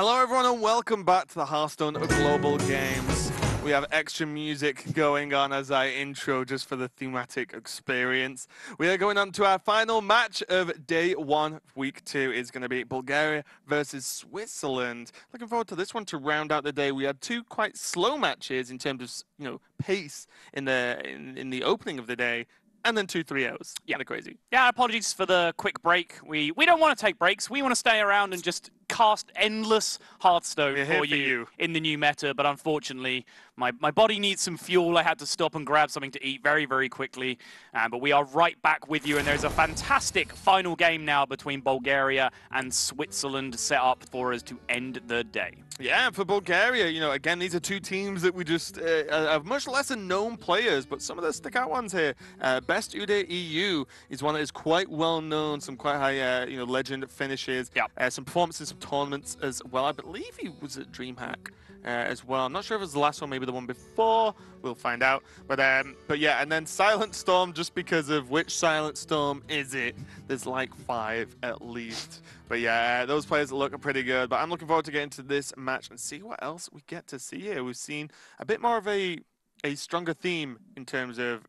Hello everyone and welcome back to the Hearthstone Global Games. We have extra music going on as I intro just for the thematic experience. We are going on to our final match of day one. Week 2 is going to be Bulgaria versus Switzerland. Looking forward to this one to round out the day. We had two quite slow matches in terms of pace in the opening of the day. And then 2 3-0s. Yeah. Kind of crazy. Yeah, apologies for the quick break. We don't want to take breaks. We want to stay around and just cast endless Hearthstone for you in the new meta. But unfortunately, my body needs some fuel. I had to stop and grab something to eat very, very quickly. But we are right back with you. And there's a fantastic final game now between Bulgaria and Switzerland set up for us to end the day. Yeah, for Bulgaria, again, these are two teams that we just have much lesser known players, but some of the stick-out ones here. Best Ude EU is one that is quite well known, some quite high, legend finishes. Yep. Some performances, some tournaments as well. I believe he was at DreamHack as well. I'm not sure if it was the last one, maybe the one before. We'll find out. But yeah, and then Silent Storm, just because of which Silent Storm is it? There's like 5 at least. But yeah, those players look pretty good. But I'm looking forward to getting to this match and see what else we get to see here. We've seen a bit more of a stronger theme in terms of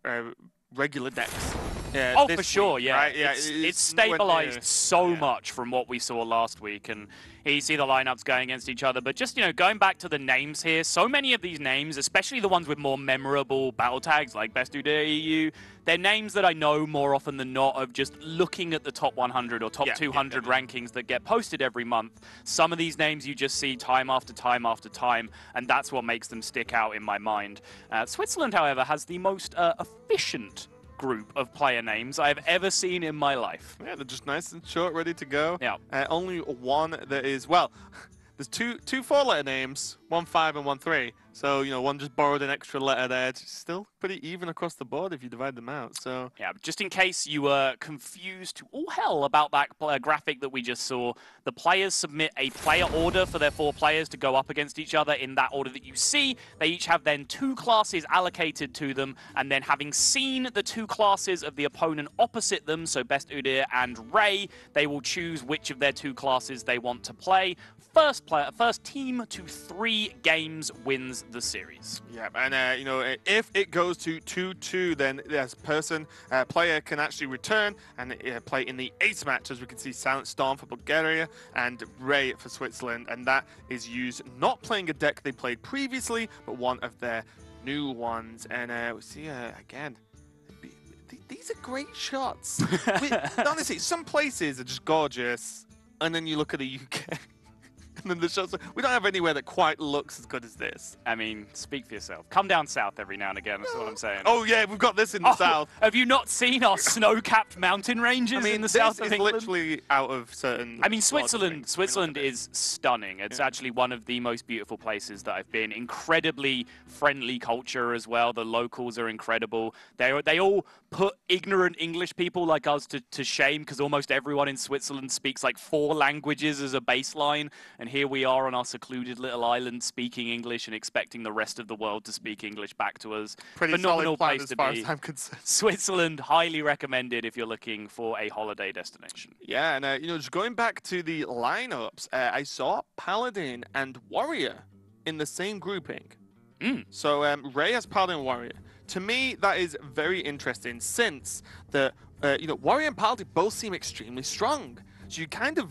regular decks. Oh, for sure, yeah. Right? Yeah, it's stabilized so much from what we saw last week, and here you see the lineups going against each other. But just, going back to the names here, so many of these names, especially the ones with more memorable battle tags like Best Ude EU, they're names that I know more often than not of just looking at the top 100 or top 200 rankings that get posted every month. Some of these names you just see time after time after time, and that's what makes them stick out in my mind. Switzerland, however, has the most efficient group of player names I've ever seen in my life. Yeah, they're just nice and short, ready to go. Yeah. Only one that is, well, there's two 4-letter names, 1 5 and 1 3. So, one just borrowed an extra letter there. It's still pretty even across the board if you divide them out. So yeah, just in case you were confused to all hell about that graphic that we just saw, the players submit a player order for their 4 players to go up against each other in that order that you see. They each have then 2 classes allocated to them, and then having seen the 2 classes of the opponent opposite them, so Best Udir and Ray, they will choose which of their 2 classes they want to play. First team to 3 games wins the series. Yeah, and if it goes to 2-2, then this player can actually return and play in the ace match, as we can see Silent Storm for Bulgaria and Ray for Switzerland, and that is used not playing a deck they played previously, but one of their new ones. And we see again. These are great shots. Honestly, some places are just gorgeous, and then you look at the UK. And then the shots, we don't have anywhere that quite looks as good as this. I mean, speak for yourself. Come down south every now and again, that's what I'm saying. Oh yeah, we've got this in the south. Have you not seen our snow-capped mountain ranges in the south of England? This is literally out of certain... I mean, Switzerland is stunning. It's actually one of the most beautiful places that I've been. Incredibly friendly culture as well. The locals are incredible. They all put ignorant English people like us to shame, because almost everyone in Switzerland speaks like 4 languages as a baseline. And here we are on our secluded little island speaking English and expecting the rest of the world to speak English back to us. Pretty phenomenal solid place as to far be. As I'm concerned. Switzerland, highly recommended if you're looking for a holiday destination. Yeah, and just going back to the lineups, I saw Paladin and Warrior in the same grouping. So Ray has Paladin and Warrior. To me, that is very interesting, since the Warrior and Paladin both seem extremely strong. So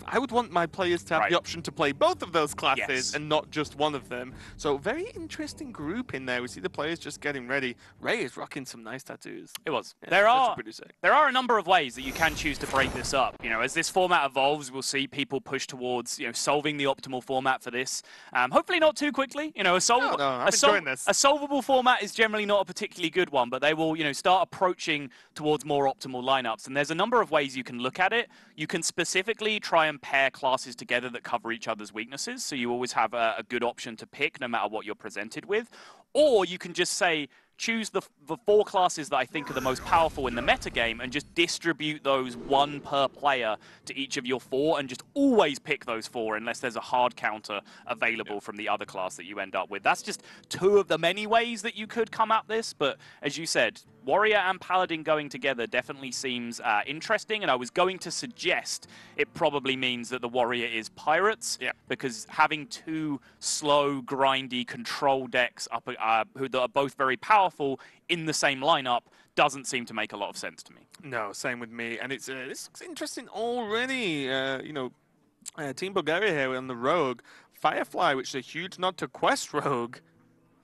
I would want my players to have the option to play both of those classes and not just one of them. So very interesting group in there. We see the players just getting ready. Ray is rocking some nice tattoos. It was. Yeah, there are a number of ways that you can choose to break this up. As this format evolves, we'll see people push towards solving the optimal format for this. Hopefully not too quickly. I'm enjoying this. A solvable format is generally not a particularly good one, but they will start approaching towards more optimal lineups. And there's a number of ways you can look at it. You can specifically try and pair classes together that cover each other's weaknesses, so you always have a good option to pick no matter what you're presented with. Or you can just say, choose the 4 classes that I think are the most powerful in the metagame and just distribute those 1 per player to each of your 4, and just always pick those 4 unless there's a hard counter available from the other class that you end up with. That's just 2 of the many ways that you could come at this, but as you said, Warrior and Paladin going together definitely seems interesting, and I was going to suggest it probably means that the Warrior is Pirates, because having two slow, grindy control decks up that are both very powerful in the same lineup doesn't seem to make a lot of sense to me. No, same with me, and it's this looks interesting already. You know, Team Bulgaria here on the Rogue. Firefly, which is a huge nod to Quest Rogue,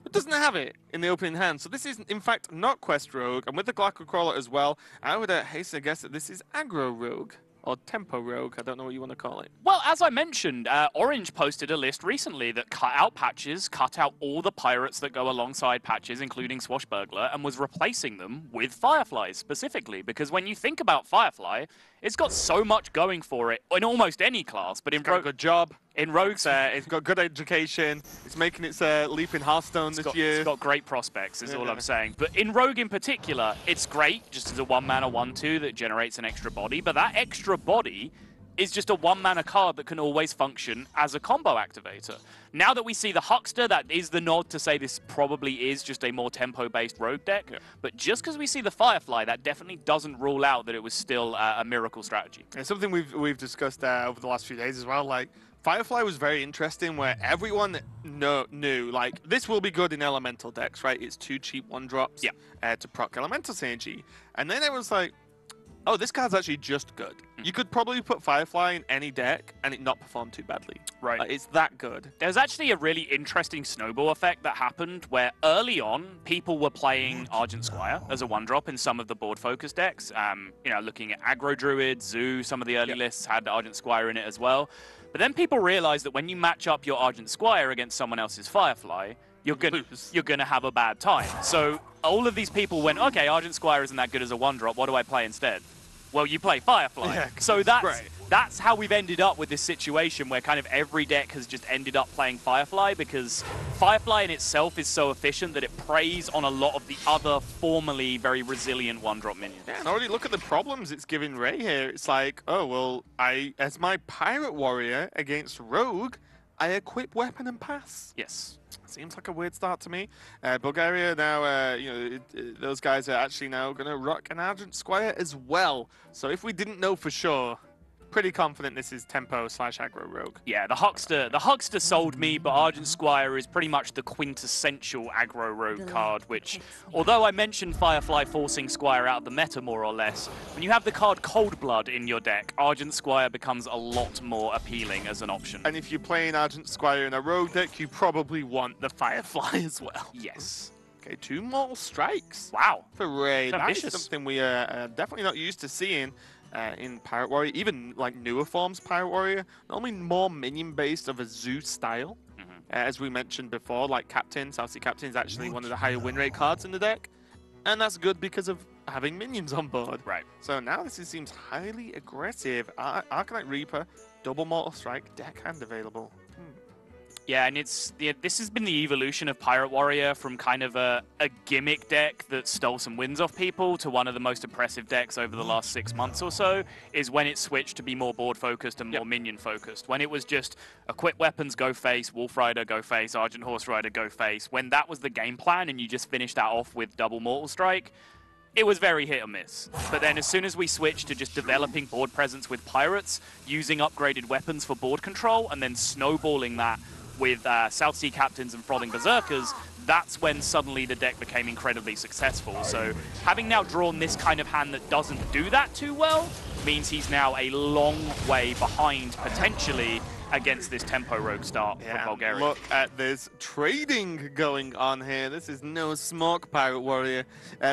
but doesn't have it in the opening hand. So this is, in fact, not Quest Rogue. And with the Glaco Crawler as well, I would hasten to guess that this is Aggro Rogue. Or Tempo Rogue, I don't know what you want to call it. Well, as I mentioned, Orange posted a list recently that cut out patches, cut out all the pirates that go alongside patches, including Swashbuckler, and was replacing them with Fireflies specifically. Because when you think about Firefly, it's got so much going for it in almost any class, but in Rogue, good job. In Rogue's, it's got good education. It's making its leap in Hearthstone this year. It's got great prospects, is all I'm saying. But in Rogue in particular, it's great just as a 1-mana 1/2 that generates an extra body. But that extra body is just a 1-mana card that can always function as a combo activator. Now that we see the Huckster, that is the nod to say this probably is just a more tempo-based Rogue deck. But just because we see the Firefly, that definitely doesn't rule out that it was still a miracle strategy. It's something we've discussed over the last few days as well. Like, Firefly was very interesting, where everyone knew, like, this will be good in elemental decks, right? It's 2 cheap 1-drops to proc elemental synergy. And then it was like, oh, this card's actually just good. You could probably put Firefly in any deck and it not perform too badly. Right. Like, it's that good. There's actually a really interesting snowball effect that happened where early on, people were playing Argent Squire as a 1-drop in some of the board-focused decks. You know, looking at Aggro Druid, Zoo, some of the early lists had Argent Squire in it as well. But then people realized that when you match up your Argent Squire against someone else's Firefly, you're gonna have a bad time. So all of these people went, okay, Argent Squire isn't that good as a 1-drop, what do I play instead? Well, you play Firefly. Yeah, so that's how we've ended up with this situation where kind of every deck has just ended up playing Firefly, because Firefly in itself is so efficient that it preys on a lot of the other formerly very resilient 1-drop minions. Yeah, and already look at the problems it's giving Ray here. It's like, oh, well, as my Pirate Warrior against Rogue, I equip weapon and pass. Yes. Seems like a weird start to me. Bulgaria now, you know, those guys are actually now going to rock an Argent Squire as well. So if we didn't know for sure, pretty confident this is Tempo/Aggro Rogue. Yeah, the Huckster sold me, but Argent Squire is pretty much the quintessential Aggro Rogue card, which, although I mentioned Firefly forcing Squire out of the meta more or less, when you have the card Cold Blood in your deck, Argent Squire becomes a lot more appealing as an option. And if you're playing Argent Squire in a Rogue deck, you probably want the Firefly as well. Yes. Okay, 2 Mortal Strikes. Wow. For Ray. So That's something we are definitely not used to seeing. In Pirate Warrior, even like newer forms Pirate Warrior, normally more minion based of a Zoo style. As we mentioned before, like Captain, South Sea Captain is actually one of the higher win rate cards in the deck, and that's good because of having minions on board. Right. So now this seems highly aggressive. Arcanite Reaper, double Mortal Strike, deckhand available. Yeah, and this has been the evolution of Pirate Warrior from kind of a gimmick deck that stole some wins off people to one of the most impressive decks over the last 6 months or so, is when it switched to be more board-focused and more minion-focused. When it was just equip weapons, go face, Wolf Rider, go face, Argent Horse Rider, go face. When that was the game plan and you just finished that off with double Mortal Strike, it was very hit or miss. But then as soon as we switched to just developing board presence with Pirates, using upgraded weapons for board control, and then snowballing that with South Sea Captains and Frothing Berserkers, that's when suddenly the deck became incredibly successful. So having now drawn this kind of hand that doesn't do that too well means he's now a long way behind, potentially, against this Tempo Rogue start from Bulgaria. Look at this trading going on here. This is no smoke, Pirate Warrior.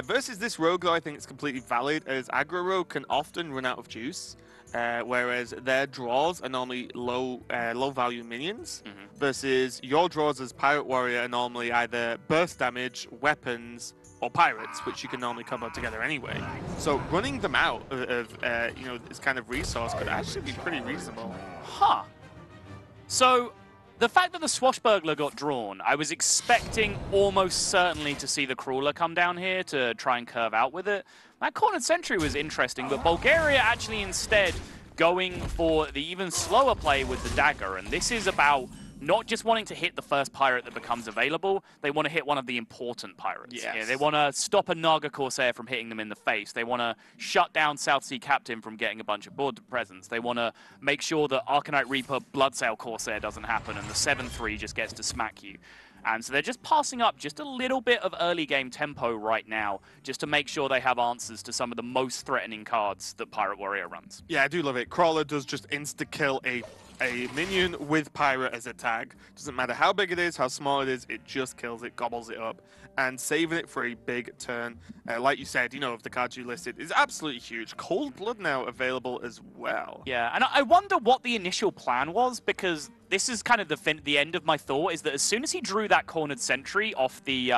Versus this Rogue, though, I think it's completely valid, as Aggro Rogue can often run out of juice. Whereas their draws are normally low value minions, versus your draws as Pirate Warrior are normally either burst damage, weapons, or pirates, which you can normally combo together anyway. So running them out of you know, this kind of resource could actually be pretty reasonable. Huh. So the fact that the Swashbuckler got drawn, I was expecting almost certainly to see the Crawler come down here to try and curve out with it. That Cornered Sentry was interesting, but Bulgaria actually instead going for the even slower play with the Dagger, and this is about not just wanting to hit the first pirate that becomes available, they want to hit one of the important pirates. Yes. Yeah, they want to stop a Naga Corsair from hitting them in the face. They want to shut down South Sea Captain from getting a bunch of board presence. They want to make sure that Arcanite Reaper Bloodsail Corsair doesn't happen and the 7-3 just gets to smack you. And so they're just passing up just a little bit of early game tempo right now, just to make sure they have answers to some of the most threatening cards that Pirate Warrior runs. Yeah, I do love it. Crawler does just insta-kill a minion with Pirate as a tag. Doesn't matter how big it is, how small it is, it just kills it, gobbles it up. And saving it for a big turn, like you said, you know, of the cards you listed, is absolutely huge. Cold Blood now available as well. Yeah, and I wonder what the initial plan was, because this is kind of the end of my thought, is that as soon as he drew that cornered sentry off the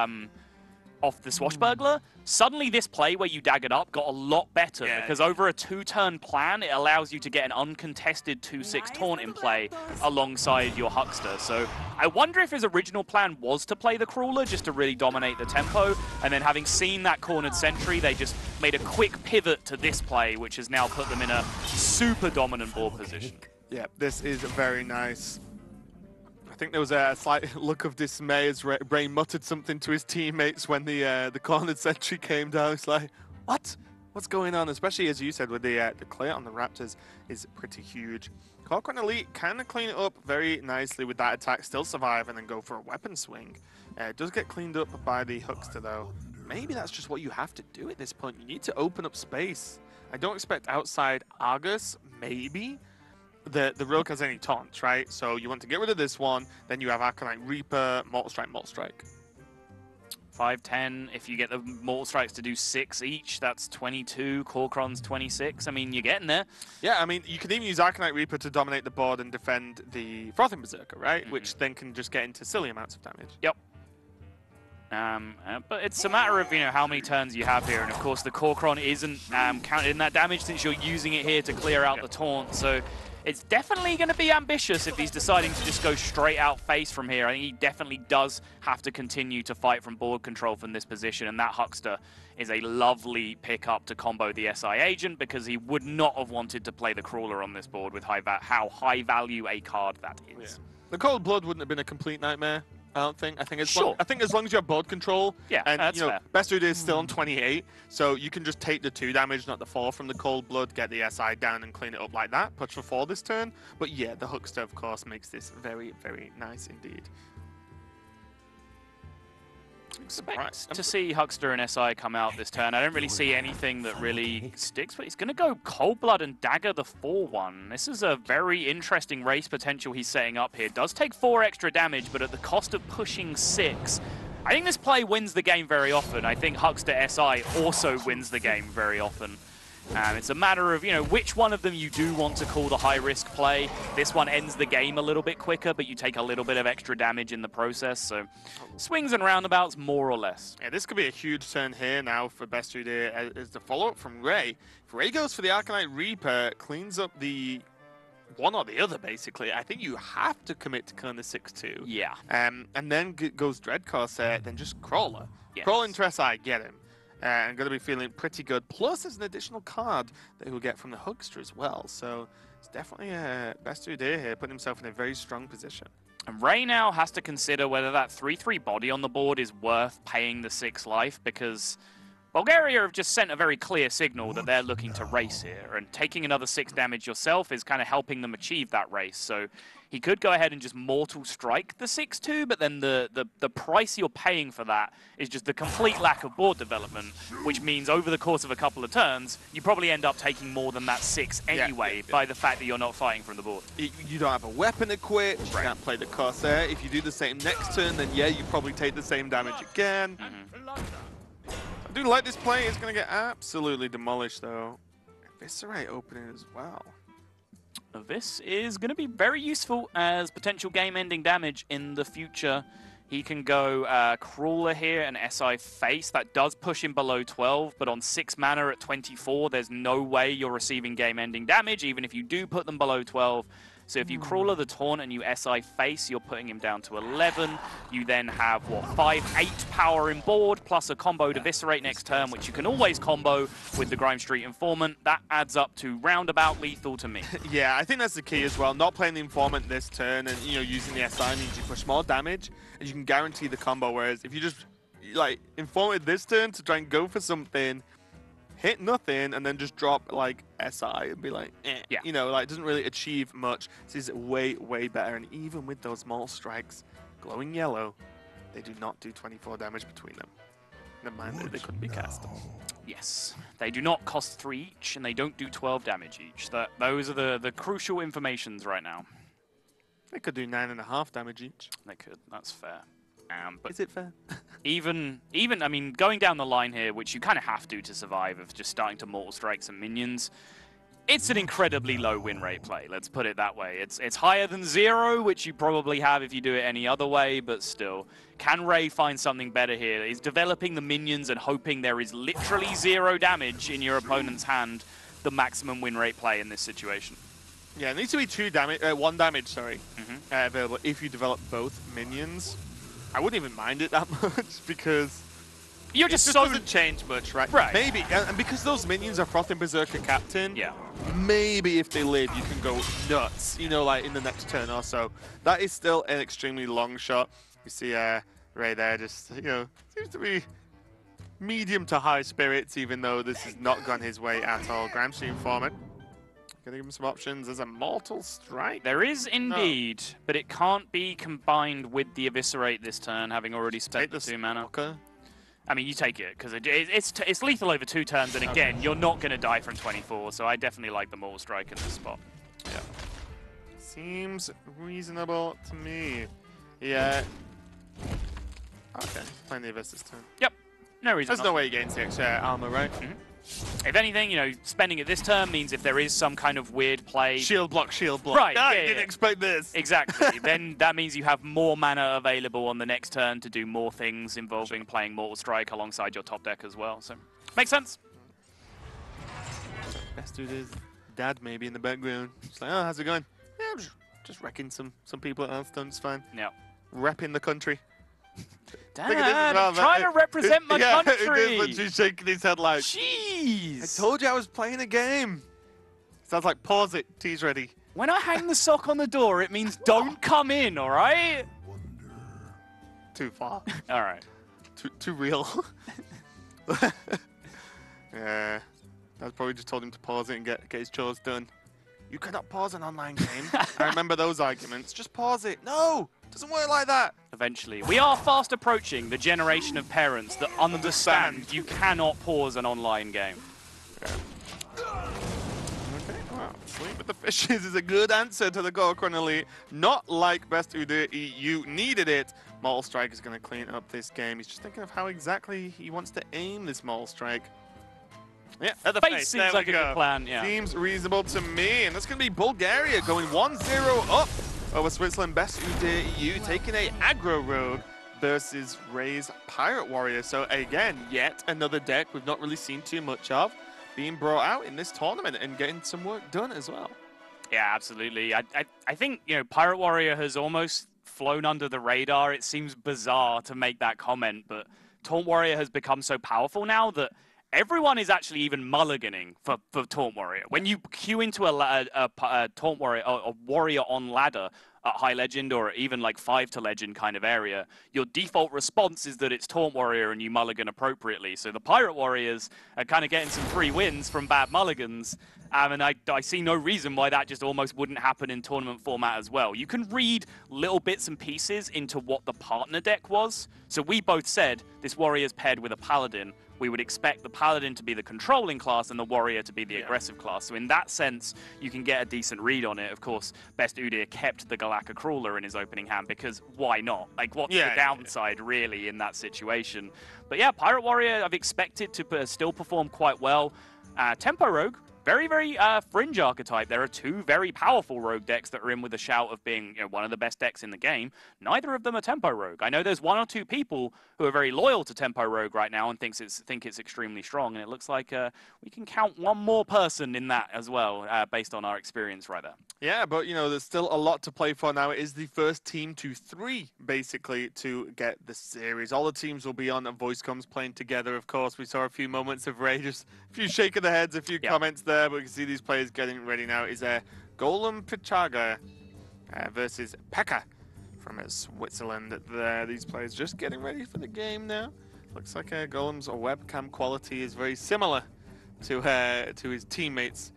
Swashbuckler, suddenly this play where you daggered up got a lot better, because over a 2-turn plan, it allows you to get an uncontested 2-6 taunt in play alongside your Huckster. So I wonder if his original plan was to play the Crawler just to really dominate the tempo, and then having seen that cornered sentry, they just made a quick pivot to this play, which has now put them in a super dominant board position. Yeah, this is very nice. I think there was a slight look of dismay as Ray muttered something to his teammates when the cornered sentry came down. It's like, what? What's going on? Especially as you said, with the clear on the Raptors is pretty huge. Corcoran Elite kind of clean it up very nicely with that attack, still survive, and then go for a weapon swing. It does get cleaned up by the Huckster though. Maybe that's just what you have to do at this point. You need to open up space. I don't expect outside Argus, maybe. The Rogue has any taunts, right? So you want to get rid of this one, then you have Arcanite Reaper, Mortal Strike, Mortal Strike. 5-10, if you get the Mortal Strikes to do 6 each, that's 22, Corcoran's 26. I mean, you're getting there. Yeah, I mean, you can even use Arcanite Reaper to dominate the board and defend the Frothing Berserker, right? Which then can just get into silly amounts of damage. Yep. But it's a matter of, you know, how many turns you have here, and of course the Corcoran isn't counted in that damage since you're using it here to clear out the taunt, so it's definitely going to be ambitious if he's deciding to just go straight out face from here. I think he definitely does have to continue to fight from board control from this position, and that Huckster is a lovely pickup to combo the SI agent, because he would not have wanted to play the Crawler on this board with how high value a card that is. Yeah. The Cold Blood wouldn't have been a complete nightmare. I don't think. I think as long as you have board control, and that's you know, fair. Best Dude is still on 28, so you can just take the 2 damage, not the 4 from the Cold Blood, get the SI down and clean it up like that. Push for 4 this turn. But yeah, the Huckster of course makes this very, very nice indeed. Expect to see Huckster and SI come out this turn. I don't really see anything that really sticks, but he's going to go Cold Blood and Dagger the 4-1. This is a very interesting race potential he's setting up here. Does take 4 extra damage, but at the cost of pushing 6. I think this play wins the game very often. I think Huckster SI also wins the game very often. It's a matter of, you know, which one of them you do want to call the high-risk play. This one ends the game a little bit quicker, but you take a little bit of extra damage in the process. So swings and roundabouts, more or less. Yeah, this could be a huge turn here now for Best Dude here as the follow-up from Ray. If Ray goes for the Arcanite Reaper, cleans up the one or the other, basically. I think you have to commit to killing the 6-2. Yeah. And then goes Dread Corsair, then just Crawler. Yes. Crawler into SI, get him. I'm going to be feeling pretty good. Plus, there's an additional card that he'll get from the Huckster as well. So it's definitely a Best Dude here, putting himself in a very strong position. And Ray now has to consider whether that 3-3 body on the board is worth paying the 6 life, because Bulgaria have just sent a very clear signal that they're looking to race here, and taking another 6 damage yourself is kind of helping them achieve that race. So he could go ahead and just Mortal Strike the 6-2, but then the price you're paying for that is just the complete lack of board development, which means over the course of a couple of turns, you probably end up taking more than that 6 anyway by the fact that you're not fighting from the board. You don't have a weapon equipped, you can't play the Corsair. If you do the same next turn, then yeah, you probably take the same damage again. I do like this play. It's going to get absolutely demolished, though. Eviscerate opening as well. This is going to be very useful as potential game-ending damage in the future. He can go Crawler here and SI face. That does push him below 12, but on 6 mana at 24, there's no way you're receiving game-ending damage, even if you do put them below 12. So if you Crawler the Taunt and you SI face, you're putting him down to 11. You then have, what, 5-8 power in board, plus a comboed Eviscerate next turn, which you can always combo with the Grime Street Informant. That adds up to roundabout lethal to me. Yeah, I think that's the key as well. Not playing the Informant this turn and, you know, using the SI means you push more damage and you can guarantee the combo, whereas if you just, like, Informant this turn to try and go for something, hit nothing, and then just drop, like, SI and be like, eh. Yeah. You know, like, doesn't really achieve much. This is way, way better. And even with those Maul Strikes glowing yellow, they do not do 24 damage between them. Never mind that they couldn't be cast. Yes. They do not cost 3 each, and they don't do 12 damage each. Those are the crucial informations right now. They could do 9.5 damage each. They could. That's fair. But is it fair? even, I mean, going down the line here, which you kind of have to survive of just starting to Mortal Strike some minions, it's an incredibly low win rate play, let's put it that way. It's higher than 0, which you probably have if you do it any other way, but still. Can Ray find something better here? Is developing the minions and hoping there is literally 0 damage in your opponent's hand the maximum win rate play in this situation? Yeah, it needs to be 1 damage, sorry, available if you develop both minions. I wouldn't even mind it that much because it just doesn't change much, right? Right. Maybe, and because those minions are Frothing Berserker Captain, yeah, maybe if they live, you can go nuts, you know, like in the next turn or so. That is still an extremely long shot. You see Ray there just, you know, seems to be medium to high spirits, even though this has not gone his way at all. Grime Street Informant. Gonna give him some options. There's a Mortal Strike. There is indeed, but it can't be combined with the Eviscerate this turn, having already spent the 2 mana. Okay. I mean, you take it, because it's lethal over 2 turns, and again, you're not going to die from 24, so I definitely like the Mortal Strike in this spot. Yeah. Seems reasonable to me. Yeah. Okay, playing the Abyss this turn. Yep. No reason. There's no way he gains the extra armor, right? If anything, you know, spending it this turn means if there is some kind of weird play... Shield block. Right, I didn't expect this. Exactly. Then that means you have more mana available on the next turn to do more things involving playing Mortal Strike alongside your top deck as well. So, makes sense. Best dude is dad maybe in the background. Just like, oh, how's it going? Yeah, I'm just wrecking some people at Hearthstone. It's fine. Yeah. Repping the country. Dad, I'm trying to represent my country. But she's shaking his head like, jeez. I told you I was playing a game. Sounds like pause it. Tea's ready. When I hang the sock on the door, it means don't come in, all right? Too far. All right. Too real. Yeah. I probably just told him to pause it and get his chores done. You cannot pause an online game. I remember those arguments. Just pause it. No! It doesn't work like that. Eventually. We are fast approaching the generation of parents that understand you cannot pause an online game. Yeah. Okay, well, Sleep with the Fishes is a good answer to the Gorkron Elite. Not like Best Udyr, you needed it. Mortal Strike is going to clean up this game. He's just thinking of how exactly he wants to aim this Mortal Strike. Yeah, at the face. Seems like a good plan, yeah. Seems reasonable to me. And that's going to be Bulgaria going 1-0 up over Switzerland. Best Udyr EU taking a aggro rogue versus Ray's Pirate Warrior. So again, yet another deck we've not really seen too much of being brought out in this tournament and getting some work done as well. Yeah, absolutely. I think, you know, Pirate Warrior has almost flown under the radar. It seems bizarre to make that comment, but Taunt Warrior has become so powerful now that everyone is actually even mulliganing for Taunt Warrior. When you queue into a Taunt Warrior, a Warrior on ladder at High Legend or even like 5 to Legend kind of area, your default response is that it's Taunt Warrior and you mulligan appropriately. So the Pirate Warriors are kind of getting some free wins from bad mulligans. And I see no reason why that just almost wouldn't happen in tournament format as well. You can read little bits and pieces into what the partner deck was. So we both said this Warrior's paired with a Paladin. We would expect the Paladin to be the controlling class and the Warrior to be the aggressive class. So in that sense, you can get a decent read on it. Of course, Best Udyr kept the Galactic Crawler in his opening hand because why not? Like, what's the downside, really, in that situation? But yeah, Pirate Warrior, I've expected to still perform quite well. Tempo Rogue, very, very fringe archetype. There are two very powerful rogue decks that are in with a shout of being one of the best decks in the game. Neither of them are tempo rogue. I know there's one or two people who are very loyal to tempo rogue right now and think it's extremely strong, and it looks like we can count one more person in that as well, based on our experience right there. Yeah, but there's still a lot to play for now. It is the first team to 3, basically, to get the series. All the teams will be on voice comms playing together, of course. We saw a few moments of Ray, just a few shake of the heads, a few comments there, but we can see these players getting ready now. Is Golem Pichaga versus Pekka from Switzerland there. These players just getting ready for the game now. Looks like Golem's webcam quality is very similar to his teammates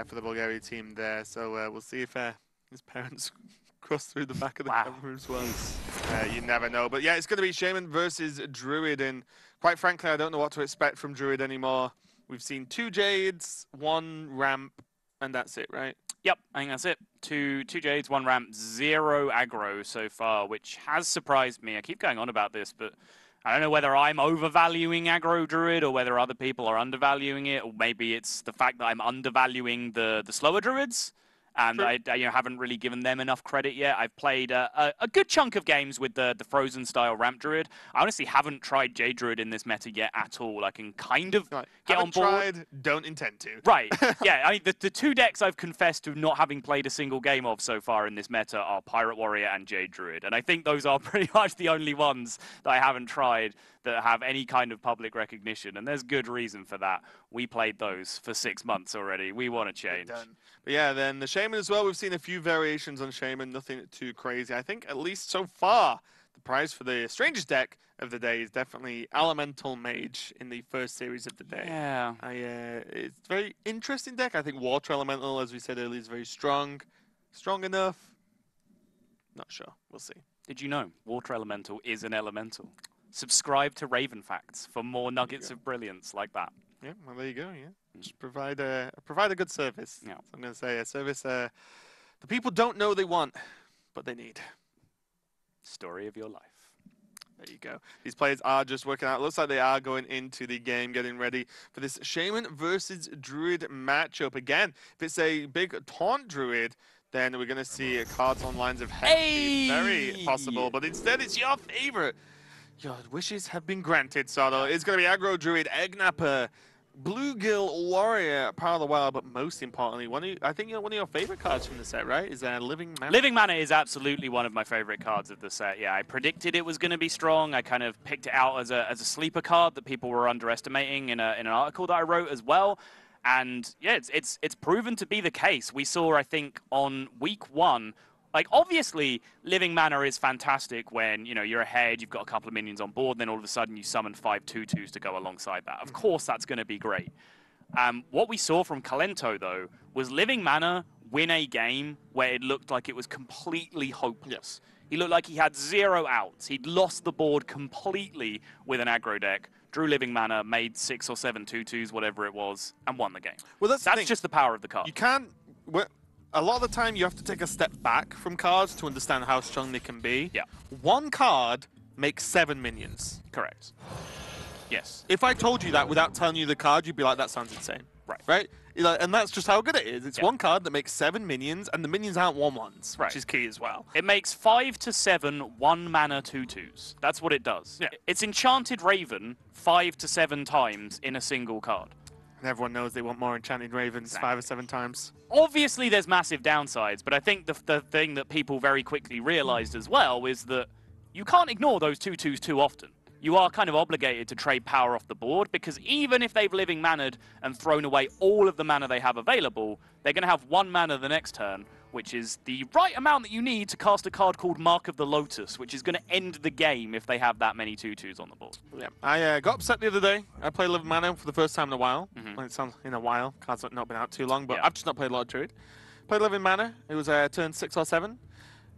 for the Bulgaria team there. So we'll see if his parents cross through the back of the camera as well. You never know. But yeah, it's going to be Shaman versus Druid, and quite frankly, I don't know what to expect from Druid anymore. We've seen 2 Jades, 1 Ramp, and that's it, right? Yep, I think that's it. Two Jades, 1 Ramp, 0 aggro so far, which has surprised me. I keep going on about this, but I don't know whether I'm overvaluing aggro Druid or whether other people are undervaluing it, or maybe it's the fact that I'm undervaluing the slower Druids. And I haven't really given them enough credit yet. I've played a good chunk of games with the Frozen style Ramp Druid. I honestly haven't tried Jade Druid in this meta yet at all. I can kind of get on board. Tried, don't intend to. Right. Yeah, I mean, the 2 decks I've confessed to not having played a single game of so far in this meta are Pirate Warrior and Jade Druid. And I think those are pretty much the only ones that I haven't tried that have any kind of public recognition. And there's good reason for that. We played those for 6 months already. We want to change. But yeah, then the Shaman as well. We've seen a few variations on Shaman, nothing too crazy. I think at least so far, the prize for the strangest deck of the day is definitely Elemental Mage in the first series of the day. Yeah. It's a very interesting deck. I think Water Elemental, as we said earlier, is very strong. Strong enough? Not sure. We'll see. Did you know Water Elemental is an elemental? Subscribe to Raven Facts for more nuggets of brilliance like that. Yeah, well, there you go, yeah. Just provide a good service. Yeah. So I'm going to say a service the people don't know they want, but they need. Story of your life. There you go. These players are just working out. It looks like they are going into the game, getting ready for this Shaman versus Druid matchup. Again, if it's a big taunt Druid, then we're going to see cards on lines of Hex. Very possible, but instead it's your favorite. Your wishes have been granted, Sado. It's going to be Aggro Druid, Eggnapper, Bluegill Warrior, Power of the Wild, but most importantly, I think one of your favorite cards from the set, right? Is Living Mana? Living Mana is absolutely one of my favorite cards of the set. Yeah, I predicted it was going to be strong. I kind of picked it out as a sleeper card that people were underestimating in an article that I wrote as well. And yeah, it's proven to be the case. We saw, I think, on week 1. Like, obviously, Living Mana is fantastic when, you're ahead, you've got a couple of minions on board, and then all of a sudden you summon 5 2/2s to go alongside that. Of course, that's going to be great. What we saw from Kalento, though, was Living Mana win a game where it looked like it was completely hopeless. He looked like he had 0 outs. He'd lost the board completely with an aggro deck. Drew Living Mana, made 6 or 7 2/2s, whatever it was, and won the game. Well, that's just the power of the card. You can't... A lot of the time, you have to take a step back from cards to understand how strong they can be. Yeah. 1 card makes 7 minions. Correct. Yes. If I told you that without telling you the card, you'd be like, that sounds insane. Right. Right? And that's just how good it is. It's 1 card that makes 7 minions, and the minions aren't 1/1s, which is key as well. It makes 5 to 7 1-mana 2/2s. That's what it does. Yeah. It's Enchanted Raven 5 to 7 times in a single card. And everyone knows they want more Enchanted Ravens 5 or 7 times. Obviously, there's massive downsides, but I think the thing that people very quickly realized as well is that you can't ignore those 2/2s too often. You are kind of obligated to trade power off the board, because even if they've Living Mana'd and thrown away all of the mana they have available, they're going to have 1 mana the next turn, which is the right amount that you need to cast a card called Mark of the Lotus, which is going to end the game if they have that many 2/2s on the board. Yeah, I got upset the other day. I played Living Mana for the first time in a while. Well, it sounds in a while. Cards have not been out too long, but I've just not played a lot of Druid. Played Living Mana. It was turn 6 or 7.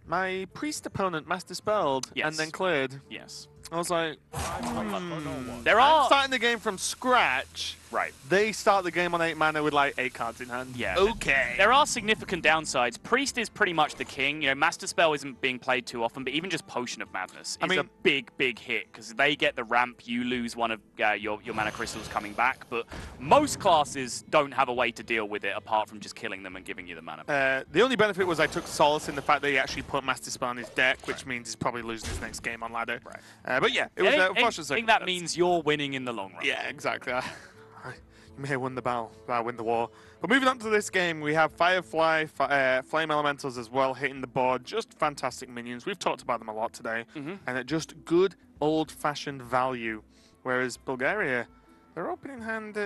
My priest opponent mass dispelled and then cleared. Yes. I was like, I'm starting the game from scratch. Right. They start the game on 8 mana with like 8 cards in hand. Yeah. Okay. There are significant downsides. Priest is pretty much the king. You know, Master Spell isn't being played too often, but even just Potion of Madness is a big, big hit because they get the ramp. You lose one of your mana crystals coming back, but most classes don't have a way to deal with it apart from just killing them and giving you the mana. The only benefit was I took solace in the fact that he actually put Master Spell on his deck, which means he's probably losing his next game on ladder. Right. But yeah, it was I think that means you're winning in the long run. Yeah, exactly. You may have won the battle, but I win the war. But moving on to this game, we have Firefly, Flame Elementals as well hitting the board. Just fantastic minions. We've talked about them a lot today. And at just good old-fashioned value. Whereas Bulgaria, their opening hand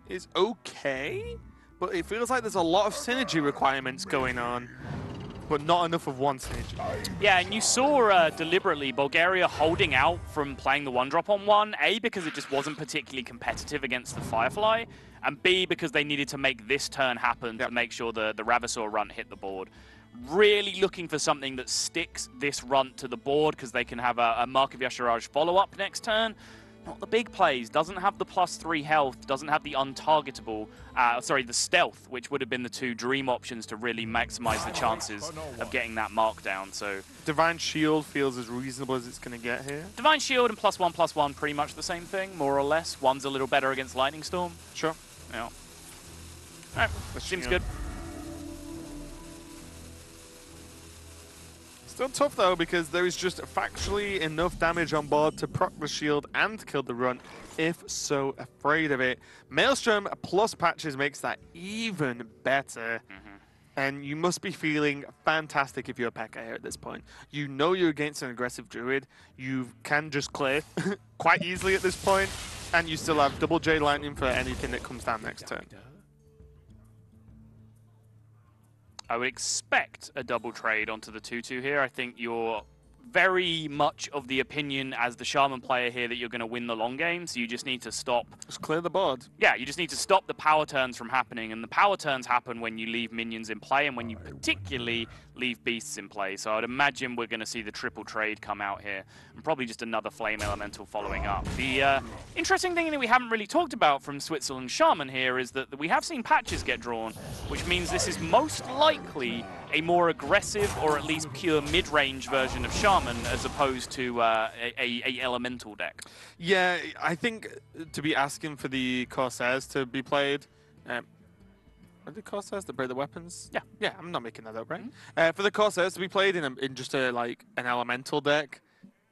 is okay, but it feels like there's a lot of synergy requirements going on. But not enough of one synergy. Yeah, and you saw deliberately Bulgaria holding out from playing the 1-drop on 1, A, because it just wasn't particularly competitive against the Firefly, and B, because they needed to make this turn happen to make sure the Ravasaur run hit the board. Really looking for something that sticks this run to the board, because they can have a Mark of Yasharaj follow-up next turn. Not the big plays, doesn't have the +3 health, doesn't have the untargetable, the stealth, which would have been the 2 dream options to really maximize the chances of getting that mark down. So Divine Shield feels as reasonable as it's going to get here. Divine Shield and +1/+1, pretty much the same thing, more or less. One's a little better against Lightning Storm. Sure. Yeah. All right, seems good. Still tough though, because there is just factually enough damage on board to proc the shield and kill the run, if so afraid of it. Maelstrom plus patches makes that even better. And you must be feeling fantastic if you're a P.E.K.K.A here at this point. You know you're against an aggressive druid. You can just clear quite easily at this point, and you still have double J Lightning for anything that comes down next turn. I would expect a double trade onto the 2/2 here. I think you're very much of the opinion as the Shaman player here that you're going to win the long game, so you just need to stop. Just clear the board. Yeah, you just need to stop the power turns from happening, and the power turns happen when you leave minions in play and when you particularly leave beasts in play. So I'd imagine we're going to see the triple trade come out here, and probably just another Flame Elemental following up. The interesting thing that we haven't really talked about from Switzerland Shaman here is that we have seen patches get drawn, which means this is most likely a more aggressive or at least pure mid-range version of Shaman as opposed to a elemental deck. Yeah, I think to be asking for the Corsairs to be played, are the Corsairs that break the weapons? Yeah. Yeah, I'm not making that up, right? For the Corsairs to be played in just an elemental deck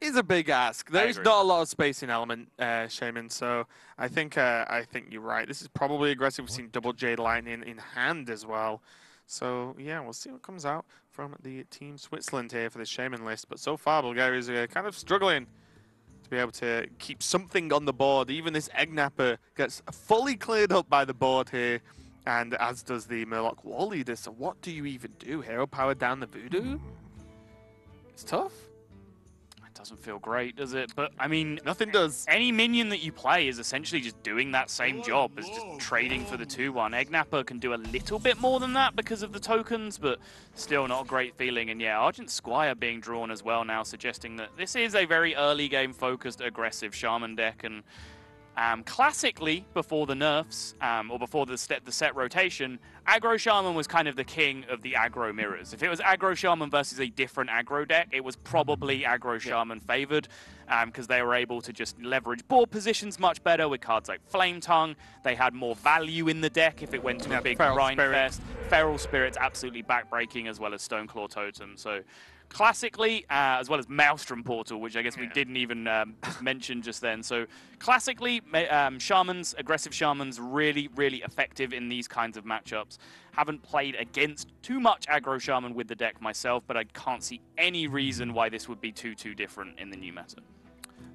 is a big ask. There's not a lot of space in element Shaman, so I think you're right. This is probably aggressive. We've seen double Jade Lightning in hand as well. So, yeah, we'll see what comes out from the Team Switzerland here for the Shaman list. But so far, Bulgaria is kind of struggling to be able to keep something on the board. Even this Eggnapper gets fully cleared up by the board here, and as does the Murloc War Leader. So what do you even do? Hero power down the Voodoo? It's tough. Doesn't feel great, does it? But, I mean, nothing does. Any minion that you play is essentially just doing that same job as just trading for the 2/1. Eggnapper can do a little bit more than that because of the tokens, but still not a great feeling. And yeah, Argent Squire being drawn as well now, suggesting that this is a very early game focused, aggressive Shaman deck. And classically, before the nerfs, or before the set rotation, Aggro Shaman was kind of the king of the aggro mirrors. If it was Aggro Shaman versus a different aggro deck, it was probably Aggro Shaman favored, because they were able to just leverage board positions much better with cards like Flame Tongue. They had more value in the deck if it went to a big grind fest. Feral Spirit's absolutely backbreaking, as well as Stoneclaw Totem. So classically, as well as Maelstrom Portal, which I guess we didn't even mention just then. So classically, Shamans, aggressive Shamans, really, really effective in these kinds of matchups. Haven't played against too much aggro Shaman with the deck myself, but I can't see any reason why this would be too different in the new meta.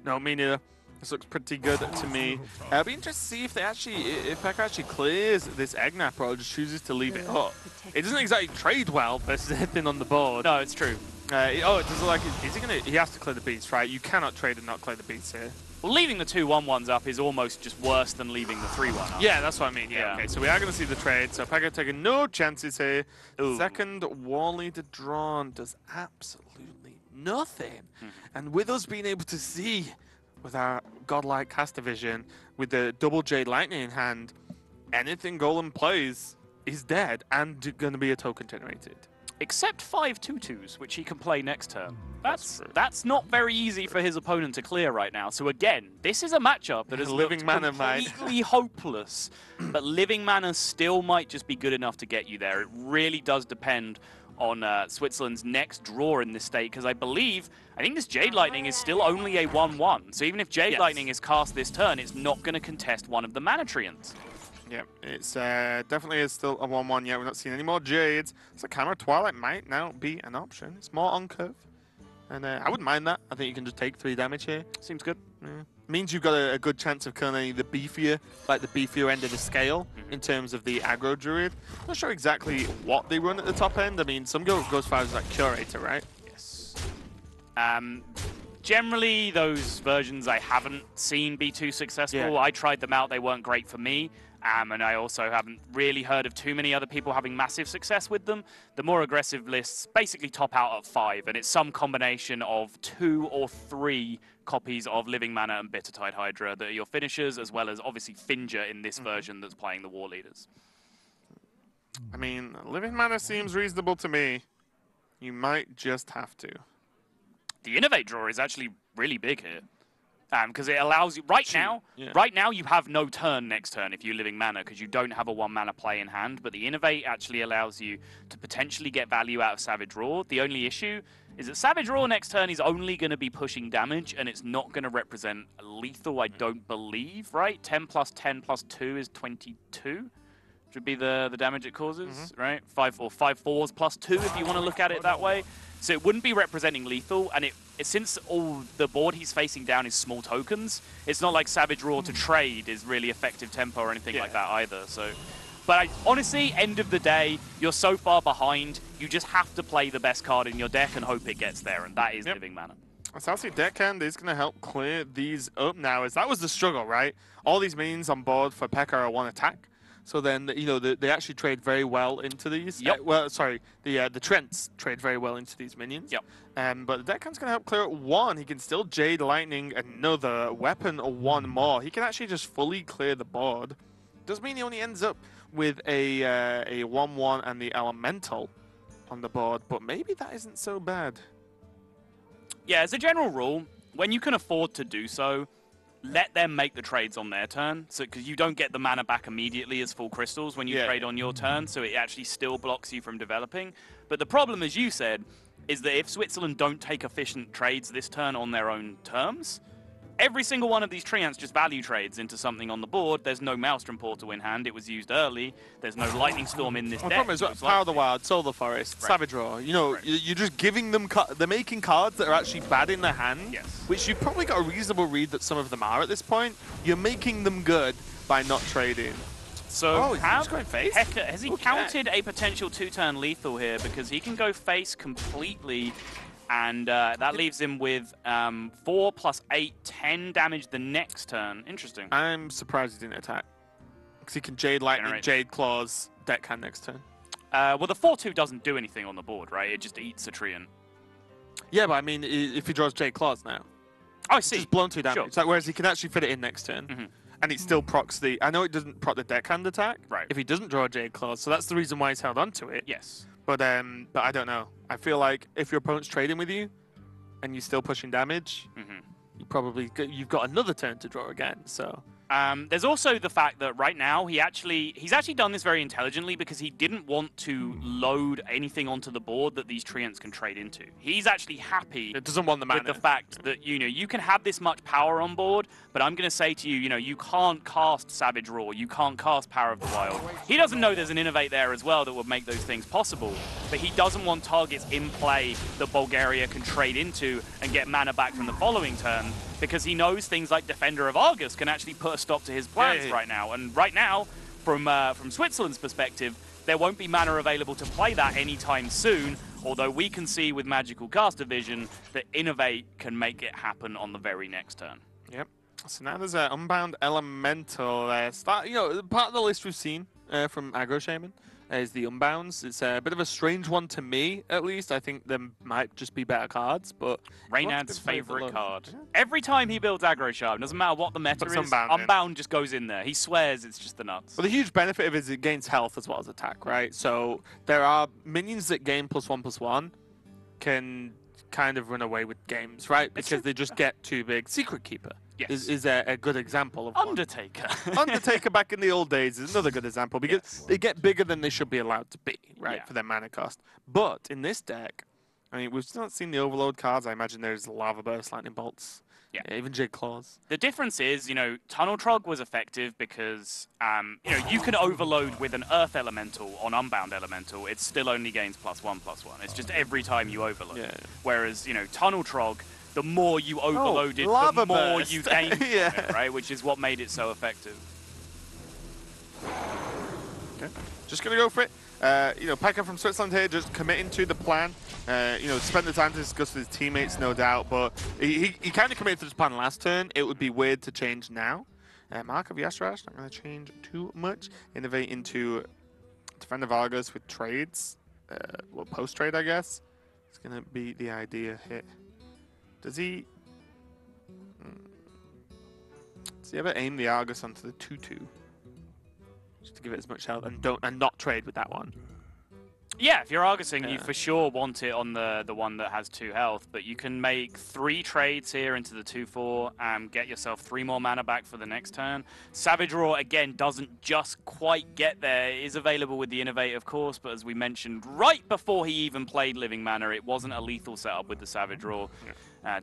No, me neither. This looks pretty good to me. I'll be interested to see if P.E.K.K.A actually clears this Eggnapper or just chooses to leave it up. It doesn't exactly trade well versus anything on the board. No, it's true. It does look like he has to clear the beats, right? You cannot trade and not clear the beats here. Well, leaving the 2/1/1s up is almost just worse than leaving the 3/1 up. Yeah, that's what I mean. Yeah. Okay, so we are going to see the trade. So P.E.K.K.A taking no chances here. Ooh. Second War Leader drawn does absolutely nothing. And with us being able to see with our godlike caster vision, with the double Jade Lightning in hand, anything Golem plays is dead and going to be a token generated. Except 5 2/2s, which he can play next turn. That's not very easy for his opponent to clear right now. So again, this is a matchup that is Living Mana completely hopeless. But Living Mana still might just be good enough to get you there. It really does depend on Switzerland's next draw in this state, because I think this Jade Lightning is still only a 1/1. So even if Jade Lightning is cast this turn, it's not going to contest one of the Mana Treants. Yeah, it's definitely is still a 1/1 yet. We're not seeing any more Jades. So Camera Twilight might now be an option. It's more on curve. And I wouldn't mind that. I think you can just take 3 damage here. Seems good. Yeah. Means you've got a good chance of killing the beefier end of the scale in terms of the aggro druid. Not sure exactly what they run at the top end. I mean, some go as far as like Curator, right? Yes. Generally, those versions I haven't seen be too successful. Yeah. I tried them out. They weren't great for me. And I also haven't really heard of too many other people having massive success with them. The more aggressive lists basically top out at 5, and it's some combination of 2 or 3 copies of Living Mana and Bittertide Hydra that are your finishers, as well as obviously Finger in this version that's playing the War Leaders. I mean, Living Mana seems reasonable to me. You might just have to. The Innovate draw is actually really big here. Because it allows you, right now you have no turn next turn if you're Living Mana, because you don't have a 1 mana play in hand, but the Innovate actually allows you to potentially get value out of Savage Roar. The only issue is that Savage Roar next turn is only going to be pushing damage, and it's not going to represent lethal, I don't believe, right? 10 plus 10 plus 2 is 22, should be the damage it causes, right? 5 or 5 4s plus 2 if you want to look at it that way. So it wouldn't be representing lethal, and since all the board he's facing down is small tokens, it's not like Savage Roar to trade is really effective tempo or anything like that either. So, but honestly, end of the day, you're so far behind, you just have to play the best card in your deck and hope it gets there, and that is Living Mana. Sassy Deckhand is going to help clear these up now, as that was the struggle, right? All these minions on board for P.E.K.K.A. are 1 attack. So then, you know, they actually trade very well into these. Yep. Well, sorry, the Trents trade very well into these minions. Yep. But the Deckhand's going to help clear up 1. He can still Jade Lightning another weapon or 1 more. He can actually just fully clear the board. Does mean he only ends up with a 1/1 and the Elemental on the board, but maybe that isn't so bad. Yeah, as a general rule, when you can afford to do so, let them make the trades on their turn, so because you don't get the mana back immediately as full crystals when you trade on your turn, so it actually still blocks you from developing. But the problem, as you said, is that if Switzerland don't take efficient trades this turn on their own terms, every single one of these treants just value trades into something on the board. There's no Maelstrom Portal in hand. It was used early. There's no Lightning Storm in this deck. The problem is Power of the Wild, Solar Forest, Savage Roar. You know, you're just giving them... They're making cards that are actually bad in their hand, which you've probably got a reasonable read that some of them are at this point. You're making them good by not trading. So he's going face? Has he counted a potential 2-turn lethal here? Because he can go face completely... And that leaves him with 4 plus 8, 10 damage the next turn. Interesting. I'm surprised he didn't attack. Because he can Jade Lightning, Jade Claws, Deckhand next turn. Well, the 4/2 doesn't do anything on the board, right? It just eats a treant. Yeah, but I mean, if he draws Jade Claws now. Oh, I see. It's just blown 2 damage. Sure. Like, whereas he can actually fit it in next turn. And it still procs the... I know it doesn't proc the Deckhand attack. Right. If he doesn't draw a Jade Claws, so that's the reason why he's held on to it. Yes. But I don't know. I feel like if your opponent's trading with you, and you're still pushing damage, you've got another turn to draw again. So there's also the fact that right now he's actually done this very intelligently, because he didn't want to load anything onto the board that these treants can trade into. He's actually happy. It doesn't want the mana. With the fact that you can have this much power on board, but I'm going to say to you, you can't cast Savage Roar, you can't cast Power of the Wild. He doesn't know there's an Innovate there as well that would make those things possible, but he doesn't want targets in play that Bulgaria can trade into and get mana back from the following turn, because he knows things like Defender of Argus can actually put a stop to his plans right now. And right now, from Switzerland's perspective, there won't be mana available to play that anytime soon, although we can see with Magical Caster Vision that Innovate can make it happen on the very next turn. Yep. So now there's an Unbound Elemental. Part of the list we've seen from Aggro Shaman. is the Unbounds. It's a bit of a strange one to me, at least. I think there might just be better cards, but... Reynad's favorite card. Yeah. Every time he builds Aggro Shard, doesn't matter what the meta is, Unbound just goes in there. He swears it's just the nuts. Well, the huge benefit of it is it gains health as well as attack, right? So there are minions that gain +1/+1 can kind of run away with games, right? Because they just get too big. Secret Keeper. Yes. Is a good example of Undertaker. Undertaker back in the old days is another good example because they get bigger than they should be allowed to be, right, for their mana cost. But in this deck, I mean, we've still not seen the Overload cards. I imagine there's Lava Burst, Lightning Bolts, even Jade Claws. The difference is, you know, Tunnel Trog was effective because, you know, you can Overload with an Earth Elemental on Unbound Elemental. It still only gains +1/+1. It's just every time you Overload. Yeah. Whereas, you know, Tunnel Trog, the more you overloaded, the more you gained from it, right? Which is what made it so effective. Okay. Just going to go for it. You know, Pekka from Switzerland here just committing to the plan. You know, spent the time to discuss with his teammates, no doubt, but he kind of committed to this plan last turn. It would be weird to change now. Mark of Yashraj, not going to change too much. Innovate into Defender Vargas with trades. Well, post-trade, I guess. It's going to be the idea here. Does he ever aim the Argus onto the 2/2? Just to give it as much health and not trade with that one. Yeah, if you're Argusing, you for sure want it on the one that has 2 health, but you can make 3 trades here into the 2/4 and get yourself 3 more mana back for the next turn. Savage Roar, again, doesn't just quite get there. It is available with the Innovate, of course, but as we mentioned right before he even played Living Mana, it wasn't a lethal setup with the Savage Roar.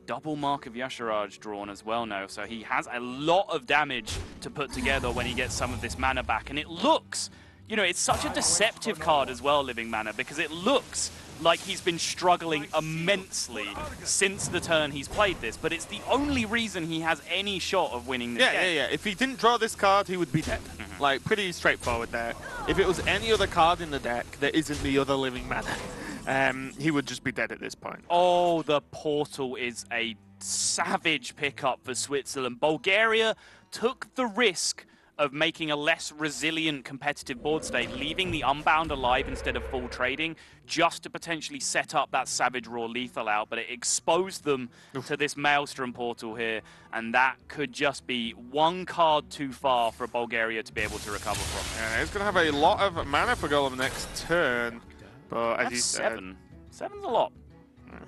Double Mark of Yasharaj drawn as well now, so he has a lot of damage to put together when he gets some of this mana back, and it looks... You know, it's such a deceptive card as well, Living Mana, because it looks like he's been struggling immensely since the turn he's played this, but it's the only reason he has any shot of winning this game. Yeah. If he didn't draw this card, he would be dead. Like, pretty straightforward there. If it was any other card in the deck that isn't the other Living Mana, he would just be dead at this point. Oh, the Portal is a savage pickup for Switzerland. Bulgaria took the risk of making a less resilient competitive board state, leaving the Unbound alive instead of full trading, just to potentially set up that Savage Roar lethal out, but it exposed them to this Maelstrom Portal here, and that could just be one card too far for Bulgaria to be able to recover from. Yeah, he's going to have a lot of mana for Golem next turn, but as you said... 7. 7's a lot.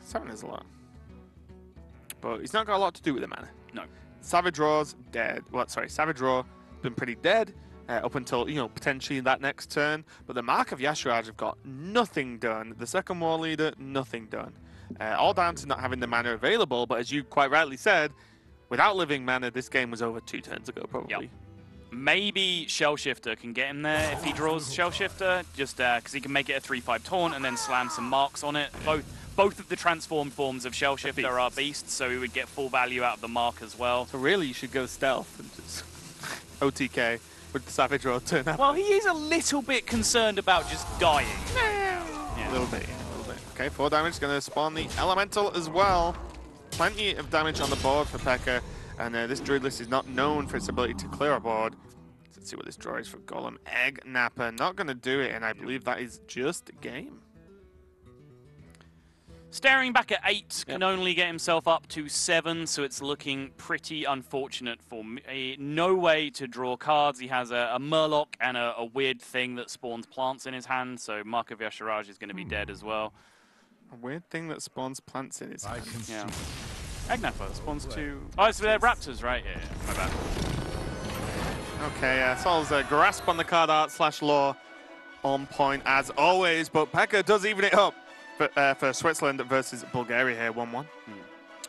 7 is a lot. But he's not got a lot to do with the mana. No. Savage Roar's dead. Well, sorry, Savage Roar been pretty dead up until, you know, potentially that next turn. But the Mark of Yasharaj have got nothing done. The second War Leader, nothing done. All down to not having the mana available. But as you quite rightly said, without Living Mana, this game was over 2 turns ago, probably. Yep. Maybe Shellshifter can get him there if he draws Shellshifter, just because he can make it a 3/5 taunt and then slam some marks on it. Both of the transformed forms of Shellshifter are beasts, so he would get full value out of the mark as well. So really, you should go stealth and just OTK with the Savage Roar turn up. Well, he is a little bit concerned about just dying. Yeah. A little bit. Okay, 4 damage, going to spawn the Elemental as well. Plenty of damage on the board for Pekka, and this Druidless is not known for its ability to clear a board. Let's see what this draw is for Golem. Egg Napper, not going to do it, and I believe that is just game. Staring back at 8, can only get himself up to 7, so it's looking pretty unfortunate for me. No way to draw cards. He has a Murloc and a weird thing that spawns plants in his hand, so Mark of Yasharaj is going to be dead as well. A weird thing that spawns plants in his hand. Yeah. Agnapper spawns 2... Oh, so they're raptors, right? Yeah, my bad. Okay, Sol's grasp on the card art / lore on point as always, but Pekka does even it up. For Switzerland versus Bulgaria here, 1-1.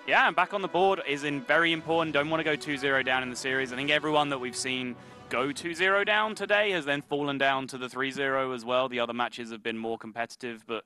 Yeah, and back on the board is very important. Don't want to go 2-0 down in the series. I think everyone that we've seen go 2-0 down today has then fallen down to the 3-0 as well. The other matches have been more competitive, but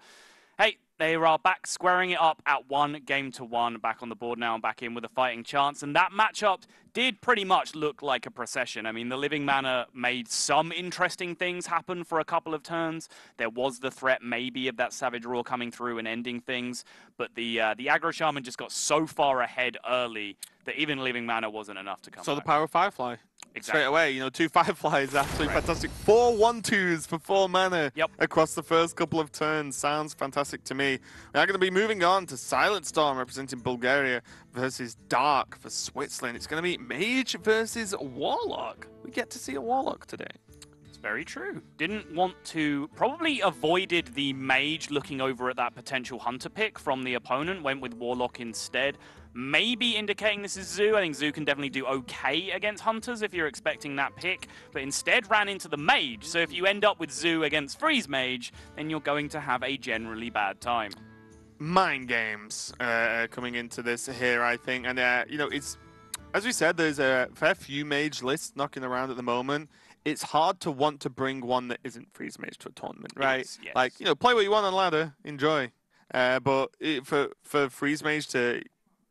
hey, they are back squaring it up at 1-1, back on the board now and back in with a fighting chance. And that matchup did pretty much look like a procession. I mean, the Living Mana made some interesting things happen for a couple of turns. There was the threat maybe of that Savage Roar coming through and ending things, but the Aggro Shaman just got so far ahead early that even Living Mana wasn't enough to come So back. the power of Firefly. Exactly. Straight away, you know, 2 Fireflies, absolutely fantastic. 4 1-2s for 4 mana across the first couple of turns. Sounds fantastic to me. We are going to be moving on to Silent Storm representing Bulgaria versus Dark for Switzerland. It's going to be Mage versus Warlock. We get to see a Warlock today. Very true. Didn't want to, probably avoided the Mage looking over at that potential Hunter pick from the opponent, went with Warlock instead. Maybe indicating this is Zoo. I think Zoo can definitely do okay against Hunters if you're expecting that pick, but instead ran into the Mage. So if you end up with Zoo against Freeze Mage, then you're going to have a generally bad time. Mind games coming into this here, I think. And, you know, it's, as we said, there's a fair few Mage lists knocking around at the moment. It's hard to want to bring one that isn't Freeze Mage to a tournament, right? Yes. Like, you know, play what you want on ladder, enjoy. But for Freeze Mage to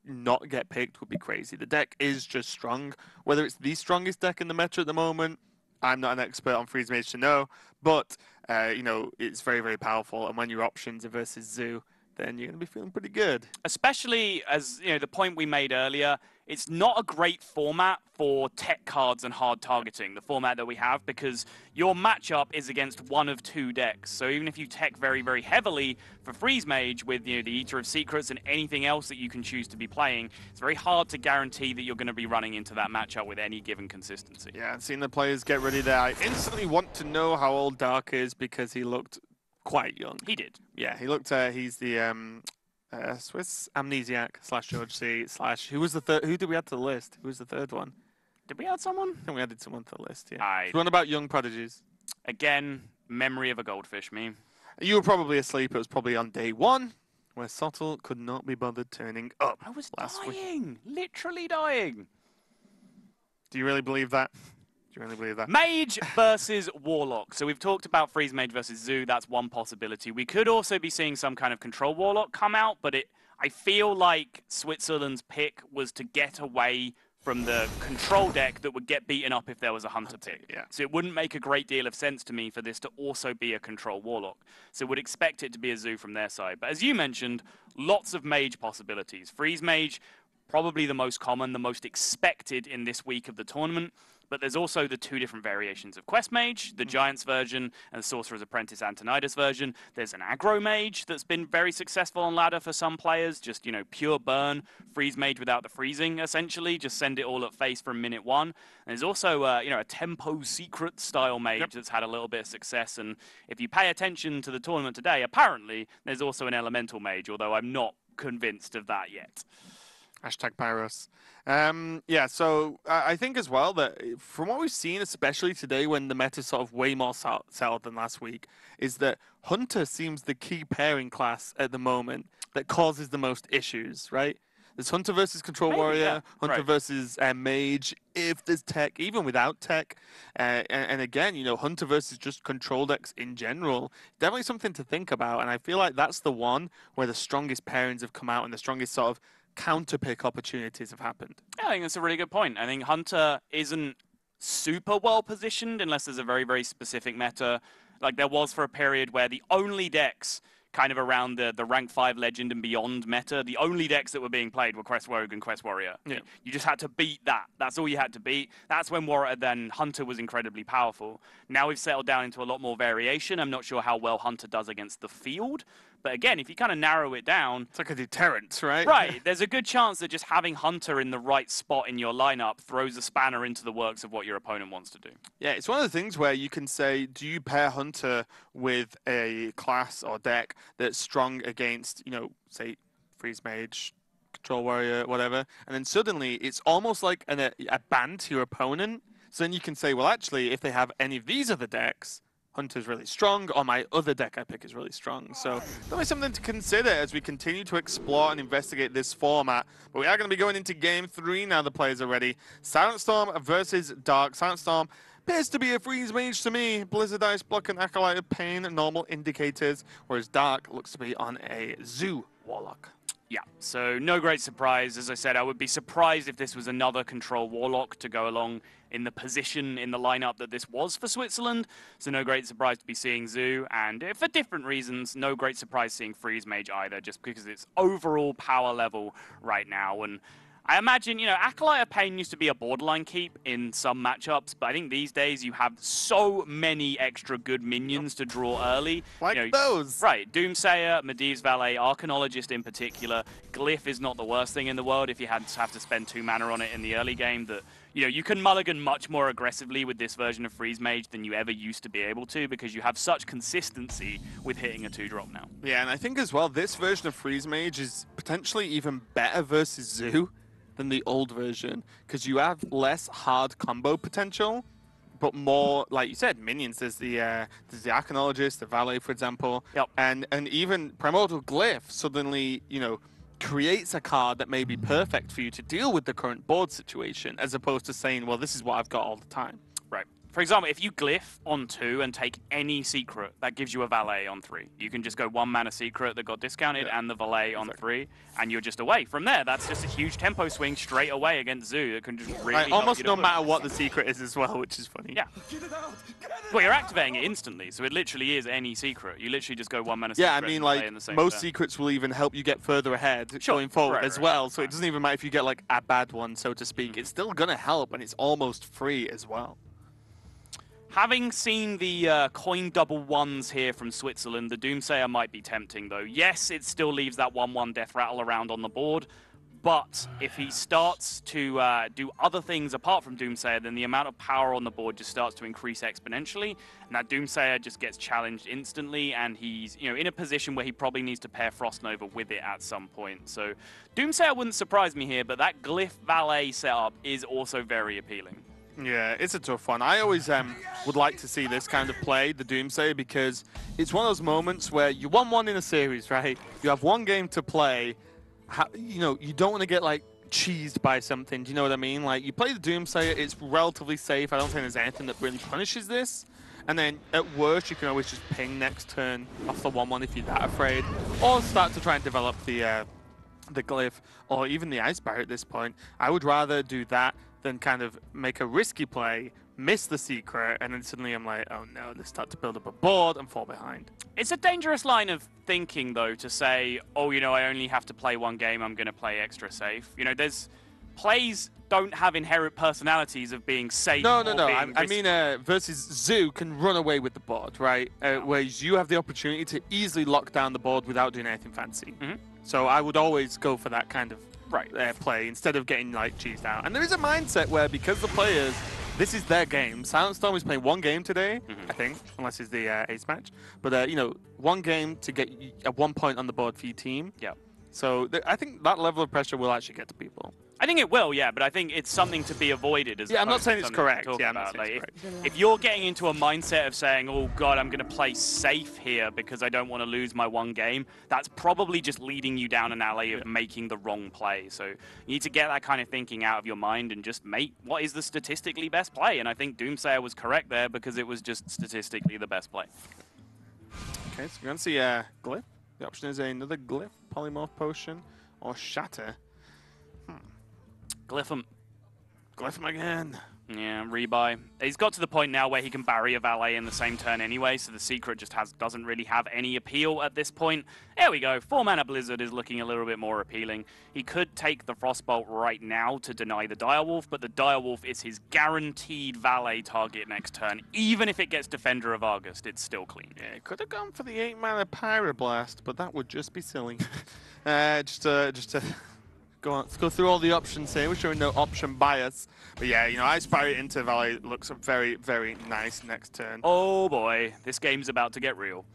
not get picked would be crazy. The deck is just strong. Whether it's the strongest deck in the meta at the moment, I'm not an expert on Freeze Mage to know. But, you know, it's very, very powerful. And when your options are versus Zoo, then you're going to be feeling pretty good. Especially as, you know, the point we made earlier, it's not a great format for tech cards and hard targeting, the format that we have, because your matchup is against one of 2 decks. So even if you tech very, very heavily for Freeze Mage with, you know, the Eater of Secrets and anything else that you can choose to be playing, it's very hard to guarantee that you're going to be running into that matchup with any given consistency. Yeah, and seeing the players get ready there, I instantly want to know how old Dark is because he looked quite young. He did. Yeah, he looked, he's the Swiss Amnesiac / George C. / who was the third? Who did we add to the list? Who was the third one? Did we add someone? I think we added someone to the list, yeah. One about young prodigies. Again, memory of a goldfish, me. You were probably asleep. It was probably on day 1, where Sottle could not be bothered turning up. I was dying. Literally dying. Do you really believe that? Do you really believe that? Mage versus Warlock. So we've talked about Freeze Mage versus Zoo. That's one possibility. We could also be seeing some kind of Control Warlock come out, but I feel like Switzerland's pick was to get away from the control deck that would get beaten up if there was a Hunter pick. Yeah. So it wouldn't make a great deal of sense to me for this to also be a Control Warlock. So would expect it to be a Zoo from their side. But as you mentioned, lots of Mage possibilities. Freeze Mage, probably the most common, the most expected in this week of the tournament. But there's also the 2 different variations of Quest Mage, the Giants version and the Sorcerer's Apprentice Antonidas version. There's an Aggro Mage that's been very successful on ladder for some players. Just, you know, pure burn, Freeze Mage without the freezing, essentially. Just send it all at face from minute 1. And there's also, you know, a Tempo Secret style Mage that's had a little bit of success. And if you pay attention to the tournament today, apparently there's also an Elemental Mage, although I'm not convinced of that yet. Hashtag Pyros. Yeah, so I think as well that from what we've seen, especially today when the meta is sort of way more settled than last week, is that Hunter seems the key pairing class at the moment that causes the most issues, right? There's Hunter versus Control Warrior, Hunter versus Mage, if there's tech, even without tech. And again, you know, Hunter versus just control decks in general, definitely something to think about. And I feel like that's the one where the strongest pairings have come out and the strongest sort of counter-pick opportunities have happened. Yeah, I think that's a really good point. I think Hunter isn't super well positioned unless there's a very, very specific meta. Like there was for a period where the only decks kind of around the rank 5 legend and beyond meta, the only decks that were being played were Quest Rogue and Quest Warrior. Yeah. You just had to beat that. That's all you had to beat. That's when then Hunter was incredibly powerful. Now we've settled down into a lot more variation. I'm not sure how well Hunter does against the field. But again, if you kind of narrow it down... It's like a deterrent, right? Right. There's a good chance that just having Hunter in the right spot in your lineup throws a spanner into the works of what your opponent wants to do. Yeah, it's one of the things where you can say, do you pair Hunter with a class or deck that's strong against, you know, say, Freeze Mage, Control Warrior, whatever, and then suddenly it's almost like a ban to your opponent. So then you can say, well, actually, if they have any of these other decks, Hunter's really strong, or my other deck I pick is really strong. So definitely something to consider as we continue to explore and investigate this format. But we are going to be going into Game 3 now the players are ready. Silent Storm versus Dark. Silent Storm Appears to be a freeze mage to me. Blizzard Ice Block and Acolyte of Pain, normal indicators, whereas Dark looks to be on a Zoo Warlock. Yeah, so no great surprise. As I said, I would be surprised if this was another control Warlock to go along in the position in the lineup that this was for Switzerland. So no great surprise to be seeing Zoo, and for different reasons, no great surprise seeing Freeze Mage either, just because it's overall power level right now. And I imagine, you know, Acolyte of Pain used to be a borderline keep in some matchups, but I think these days you have so many extra good minions to draw early. Like you know, those. Right, Doomsayer, Medivh's Valet, Arcanologist in particular. Glyph is not the worst thing in the world if you have to spend 2 mana on it in the early game. That, you know, you can mulligan much more aggressively with this version of Freeze Mage than you ever used to be able to, because you have such consistency with hitting a 2-drop now. Yeah, and I think as well, this version of Freeze Mage is potentially even better versus Zoo than the old version, because you have less hard combo potential, but more, like you said, minions. There's the Arcanologist, the Valet, for example, yep. and even Primordial Glyph suddenly, you know, creates a card that may be perfect for you to deal with the current board situation, as opposed to saying, well, this is what I've got all the time. Right. For example, if you Glyph on 2 and take any secret, that gives you a Valet on 3. You can just go 1 mana secret that got discounted and the Valet on 3, and you're just away. From there, that's just a huge tempo swing straight away against Zoo. That can just really almost no matter what the secret is as well, which is funny. Yeah. Well, you're activating it instantly, so it literally is any secret. You literally just go 1 mana secret. Yeah, I mean, like, most secrets will even help you get further ahead going forward as well, so it doesn't even matter if you get, like, a bad one, so to speak. It's still gonna help, and it's almost free as well. Having seen the coin double ones here from Switzerland, the Doomsayer might be tempting, though. Yes, it still leaves that 1/1 death rattle around on the board, but if he starts to do other things apart from Doomsayer, then the amount of power on the board just starts to increase exponentially, and that Doomsayer just gets challenged instantly, and he's, you know, in a position where he probably needs to pair Frost Nova with it at some point. So Doomsayer wouldn't surprise me here, but that Glyph Valet setup is also very appealing. Yeah, it's a tough one. I always would like to see this kind of play, the Doomsayer, because it's one of those moments where you won one in a series, right? You have one game to play. You know, you don't want to get, like, cheesed by something. Do you know what I mean? Like, you play the Doomsayer, it's relatively safe. I don't think there's anything that really punishes this. And then, at worst, you can always just ping next turn off the 1/1 if you're that afraid. Or start to try and develop the Glyph, or even the Ice Barrier at this point. I would rather do that than kind of make a risky play, miss the secret, and then suddenly I'm like, oh no, they start to build up a board and fall behind. It's a dangerous line of thinking, though, to say, oh, you know, I only have to play 1 game, I'm going to play extra safe. You know, plays don't have inherent personalities of being safe. No. I mean, versus Zoo can run away with the board, right? Whereas you have the opportunity to easily lock down the board without doing anything fancy. So I would always go for that kind of play instead of getting, like, cheesed out. And there is a mindset where, because the players, this is their game. Silent Storm is playing 1 game today, I think, unless it's the ace match. But, you know, 1 game to get a 1 point on the board for your team. Yeah. So I think that level of pressure will actually get to people. I think it will, yeah, but I think it's something to be avoided. Yeah, I'm not saying it's correct. Yeah, I'm not saying it's correct. If you're getting into a mindset of saying, oh god, I'm going to play safe here because I don't want to lose my 1 game, that's probably just leading you down an alley of making the wrong play. So you need to get that kind of thinking out of your mind and just make what is the statistically best play. And I think Doomsayer was correct there because it was just statistically the best play. Okay, so we're going to see Glyph. The option is another Glyph, Polymorph Potion, or Shatter. Glyph him. Glyph him again. Yeah, rebuy. He's got to the point now where he can bury a Valet in the same turn anyway, so the secret just doesn't really have any appeal at this point. There we go. 4 mana Blizzard is looking a little bit more appealing. He could take the Frostbolt right now to deny the Direwolf, but the Direwolf is his guaranteed Valet target next turn. Even if it gets Defender of August, it's still clean. Yeah, could have gone for the 8 mana Pyroblast, but that would just be silly. just to let's go through all the options here. We're showing no option bias. But yeah, you know, Ice Barrier into Valet looks very, very nice next turn. Oh boy, this game's about to get real.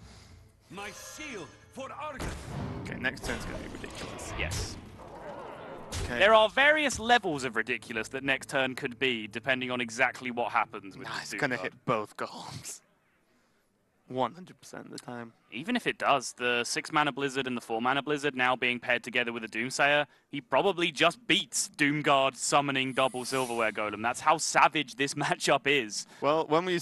My shield for Argus. Okay, next turn's going to be ridiculous. Yes. Okay. There are various levels of ridiculous that next turn could be, depending on exactly what happens with It's going to hit both golems. 100% of the time. Even if it does, the 6-mana Blizzard and the 4-mana Blizzard now being paired together with a Doomsayer, he probably just beats Doomguard summoning double Silverware Golem. That's how savage this matchup is. Well, when you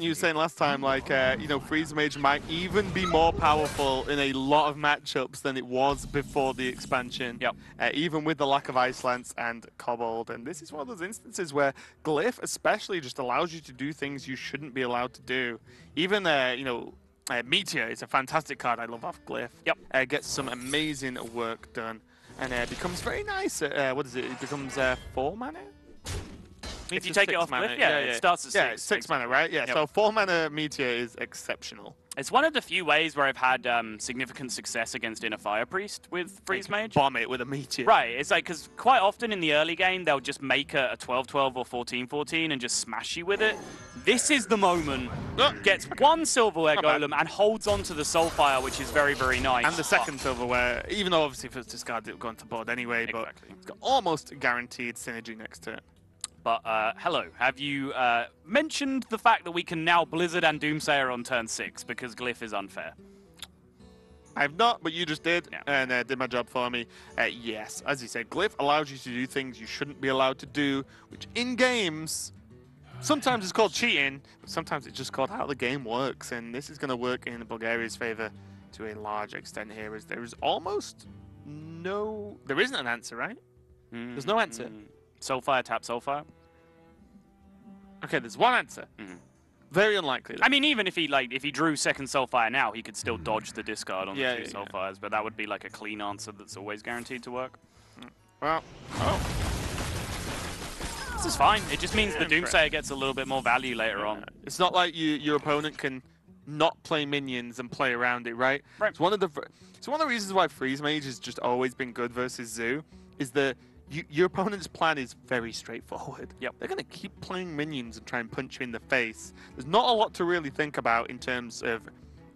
were saying last time, like, you know, Freeze Mage might even be more powerful in a lot of matchups than it was before the expansion. Yep. Even with the lack of Ice Lance and Kobold. And this is one of those instances where Glyph especially just allows you to do things you shouldn't be allowed to do. Even, you know, Meteor is a fantastic card I love off Glyph. Yep. Gets some amazing work done. And becomes very nice. What is it? It becomes 4 mana? If you take it off Glyph, it starts at 6. Yeah, 6 mana, right? Yeah, yep. So 4 mana Meteor is exceptional. It's one of the few ways where I've had significant success against Inner Fire Priest with Freeze Mage. Bomb it with a Meteor. Right, it's like, because quite often in the early game, they'll just make a 12-12 or 14-14 and just smash you with it. This is the moment. Gets one Silverware Golem and holds on to the Soulfire, which is very, very nice. And the second Silverware, even though obviously if it's discarded, it would go into board anyway, but it's got almost guaranteed synergy next to it. But, hello, have you mentioned the fact that we can now Blizzard and Doomsayer on turn 6 because Glyph is unfair? I have not, but you just did, yeah. and did my job for me. Yes, as you said, Glyph allows you to do things you shouldn't be allowed to do, which in games, sometimes it's called cheating, but sometimes it's just called how the game works, and this is going to work in Bulgaria's favor to a large extent here, as there is almost no... There isn't an answer, right? There's no answer. Soulfire, tap Soulfire. Okay, there's one answer. Very unlikely. I mean, even if he drew second Soulfire now, he could still dodge the discard on the 2 Soulfires, but that would be like a clean answer that's always guaranteed to work. Well, this is fine. It just means the Doomsayer gets a little bit more value later on. It's not like your opponent can not play minions and play around it, right? Right. It's one of the reasons why Freeze Mage has just always been good versus Zoo, is that your opponent's plan is very straightforward. Yep. They're going to keep playing minions and try and punch you in the face. There's not a lot to really think about in terms of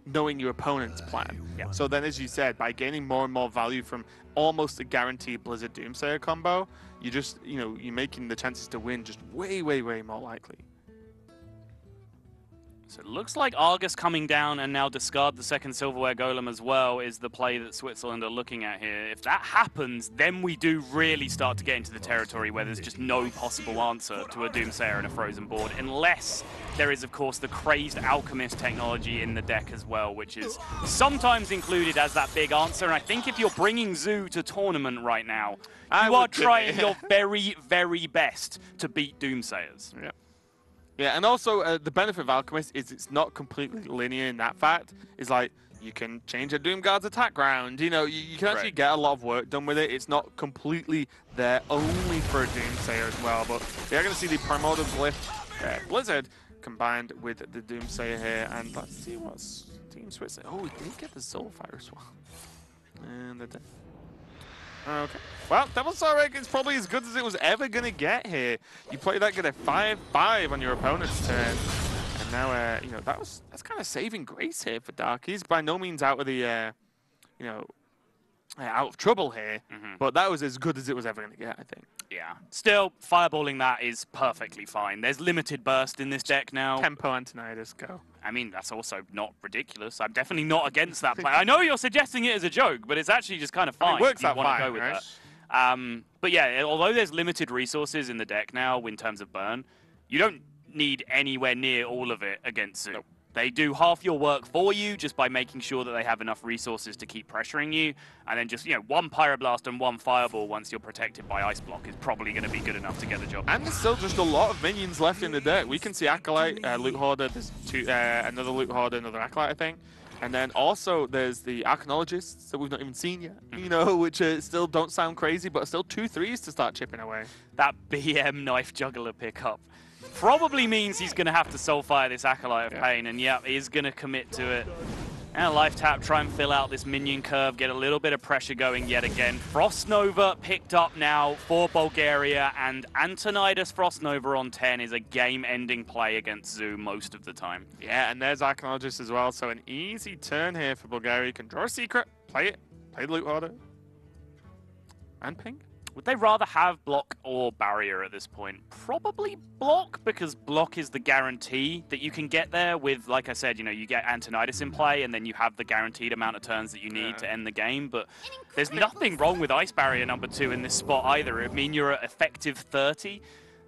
knowing your opponent's plan. Yep. So then, as you said, by gaining more and more value from almost a guaranteed Blizzard Doomsayer combo, you just, you know, you're making the chances to win just way, way, way more likely. So it looks like Argus coming down and now discard the second Silverware Golem as well is the play that Switzerland are looking at here. If that happens, then we do really start to get into the territory where there's just no possible answer to a Doomsayer and a frozen board, unless there is, of course, the crazed Alchemist technology in the deck as well, which is sometimes included as that big answer. And I think if you're bringing Zoo to tournament right now, you are trying your very, very best to beat Doomsayers. Yeah. Yeah, and also the benefit of Alchemist is it's not completely linear in that fact. It's like, you can change a Doomguard's attack round. You know, you can actually get a lot of work done with it. It's not completely there only for a Doomsayer as well. But we are going to see the Primordial Glyph Blizzard combined with the Doomsayer here. And let's see what's Team Switzerland. Oh, we did get the Soulfire as well. And the okay. Well, Devil Sorek is probably as good as it was ever going to get here. You play that, get a 5/5 on your opponent's turn. And now, you know, that's kind of saving grace here for Dark. He's by no means out of the, you know, out of trouble here. But that was as good as it was ever going to get, I think. Yeah. Still, fireballing that is perfectly fine. There's limited burst in this deck now. Tempo Antonidas, go. I mean, that's also not ridiculous. I'm definitely not against that play. I know you're suggesting it as a joke, but it's actually just kind of fine. I mean, it works out fine, go with right? That. But yeah, although there's limited resources in the deck now in terms of burn, you don't need anywhere near all of it against Zoo. Nope. They do half your work for you just by making sure that they have enough resources to keep pressuring you. And then just, you know, one Pyroblast and one Fireball once you're protected by Ice Block is probably going to be good enough to get the job. And there's still just a lot of minions left in the deck. We can see Acolyte, Loot Hoarder, there's another Loot Hoarder, another Acolyte, I think. And then also there's the Archaeologists that we've not even seen yet, you know, which still don't sound crazy, but still 2/3s to start chipping away. That BM Knife Juggler pickup probably means he's going to have to Soulfire this Acolyte of Pain, and yeah, he's going to commit to it. And Life Tap, try and fill out this minion curve, get a little bit of pressure going yet again. Frost Nova picked up now for Bulgaria, and Antonidas Frost Nova on 10 is a game-ending play against Zoo most of the time. Yeah, and there's Archaeologist as well, so an easy turn here for Bulgaria. You can draw a secret, play it, play the Loot Hoarder, and ping. Would they rather have block or barrier at this point? Probably block, because block is the guarantee that you can get there with, like I said, you know, you get Antonidas in play, and then you have the guaranteed amount of turns that you need to end the game. But there's nothing wrong with Ice Barrier #2 in this spot either. I mean, you're at effective 30.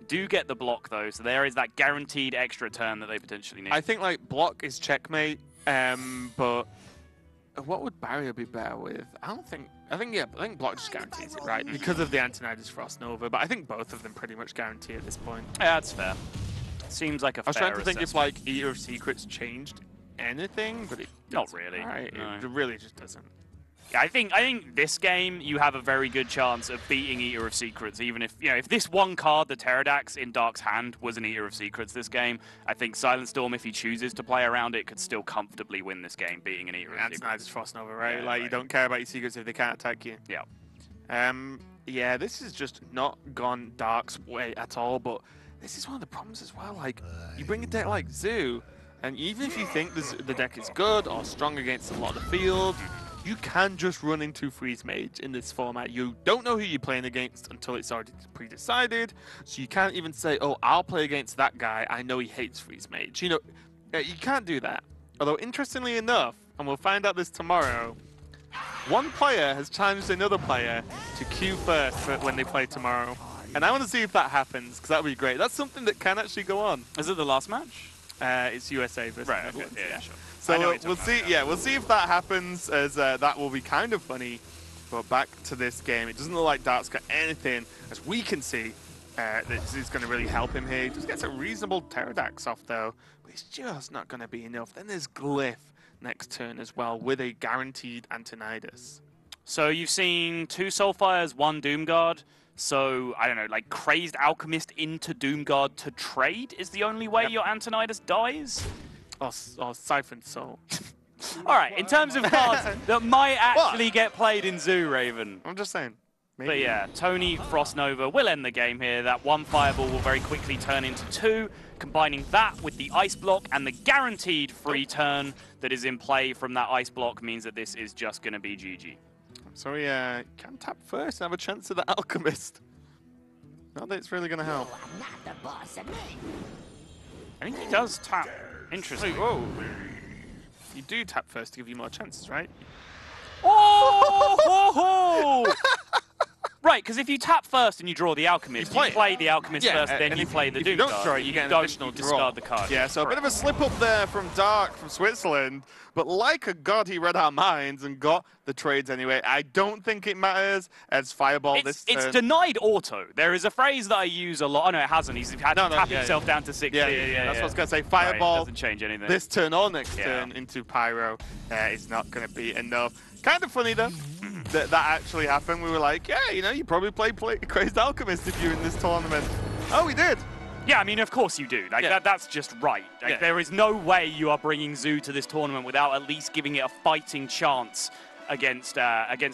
Do get the block, though, so there is that guaranteed extra turn that they potentially need. I think, like, block is checkmate, but what would barrier be better with? I think block just guarantees it, right? Because of the Antonidas Frost Nova, but I think both of them pretty much guarantee at this point. Yeah, that's fair. Seems like a fair I was trying to think assessment. if, like, Eater of Secrets changed anything, but it Not really. Right? No. It really just doesn't. I think this game you have a very good chance of beating Eater of Secrets, even if, you know, if this one card, the Pterodax in Dark's hand, was an Eater of Secrets this game, I think Silent Storm, if he chooses to play around it, could still comfortably win this game, beating an Eater of Secrets. That's Frost Nova, right? Yeah, like, right. you don't care about your secrets if they can't attack you. Yeah. Yeah, this is just not gone Dark's way at all, but this is one of the problems as well. Like, you bring a deck like Zoo, and even if you think the deck is good or strong against a lot of the field, you can just run into Freeze Mage in this format. You don't know who you're playing against until it's already pre-decided, so you can't even say, oh, I'll play against that guy. I know he hates Freeze Mage. You know, you can't do that. Although, interestingly enough, and we'll find out this tomorrow, one player has challenged another player to queue first for when they play tomorrow. And I want to see if that happens, because that would be great. That's something that can actually go on. Is it the last match? It's USA versus Right, Netherlands. okay. Yeah, sure. So we'll see. Yeah, we'll see if that happens, as that will be kind of funny. But back to this game, it doesn't look like Dark's got anything, as we can see, that is going to really help him here. He just gets a reasonable Pterodax off though, but it's just not going to be enough. Then there's Glyph next turn as well, with a guaranteed Antonidas. So you've seen 2 Soulfires, 1 Doomguard. So, I don't know, like Crazed Alchemist into Doomguard to trade is the only way your Antonidas dies? Or Siphoned Soul. Alright, in terms of cards that might actually get played in Zoo, Raven. I'm just saying. Maybe. But yeah, Tony Frost Nova will end the game here. That 1 Fireball will very quickly turn into 2. Combining that with the Ice Block and the guaranteed free turn that is in play from that Ice Block means that this is just going to be GG. So he can tap first and have a chance at the Alchemist. Not that it's really going to help. I think he does tap. Interesting. Whoa. You do tap first to give you more chances, right? Oh! Right, because if you tap first and you draw the Alchemist, you play the Alchemist first, then you play the Doom If you don't card. draw it, you get an additional draw. Discard the card. Yeah, so a bit of a slip up there from Dark from Switzerland, but like a god, he read our minds and got the trades anyway. I don't think it matters as Fireball this turn. It's denied auto. There is a phrase that I use a lot. Oh, no, it hasn't. He's had to tap himself down to 60. Yeah, that's what I was going to say. Fireball, doesn't change anything. This turn or next turn into Pyro is not going to be enough. Kind of funny, though, that actually happened. We were like, yeah, you know, you probably play Crazed Alchemist if you're in this tournament. Oh, we did. Yeah, I mean, of course you do. Like that's just right. Like, there is no way you are bringing Zoo to this tournament without at least giving it a fighting chance against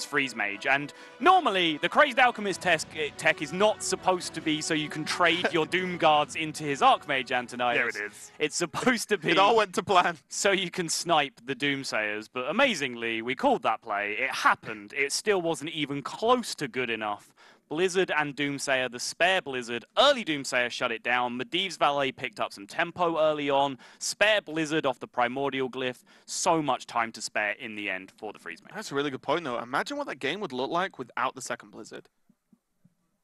Freeze Mage. And normally, the Crazed Alchemist tech is not supposed to be so you can trade your Doom Guards into his Archmage Antonidas. There it is. It's supposed to be... It all went to plan. So you can snipe the Doomsayers. But amazingly, we called that play. It happened. It still wasn't even close to good enough. Blizzard and Doomsayer, the spare Blizzard. Early Doomsayer shut it down. Medivh's Valet picked up some tempo early on. Spare Blizzard off the Primordial Glyph. So much time to spare in the end for the Freeze Mage. That's a really good point, though. Imagine what that game would look like without the second Blizzard.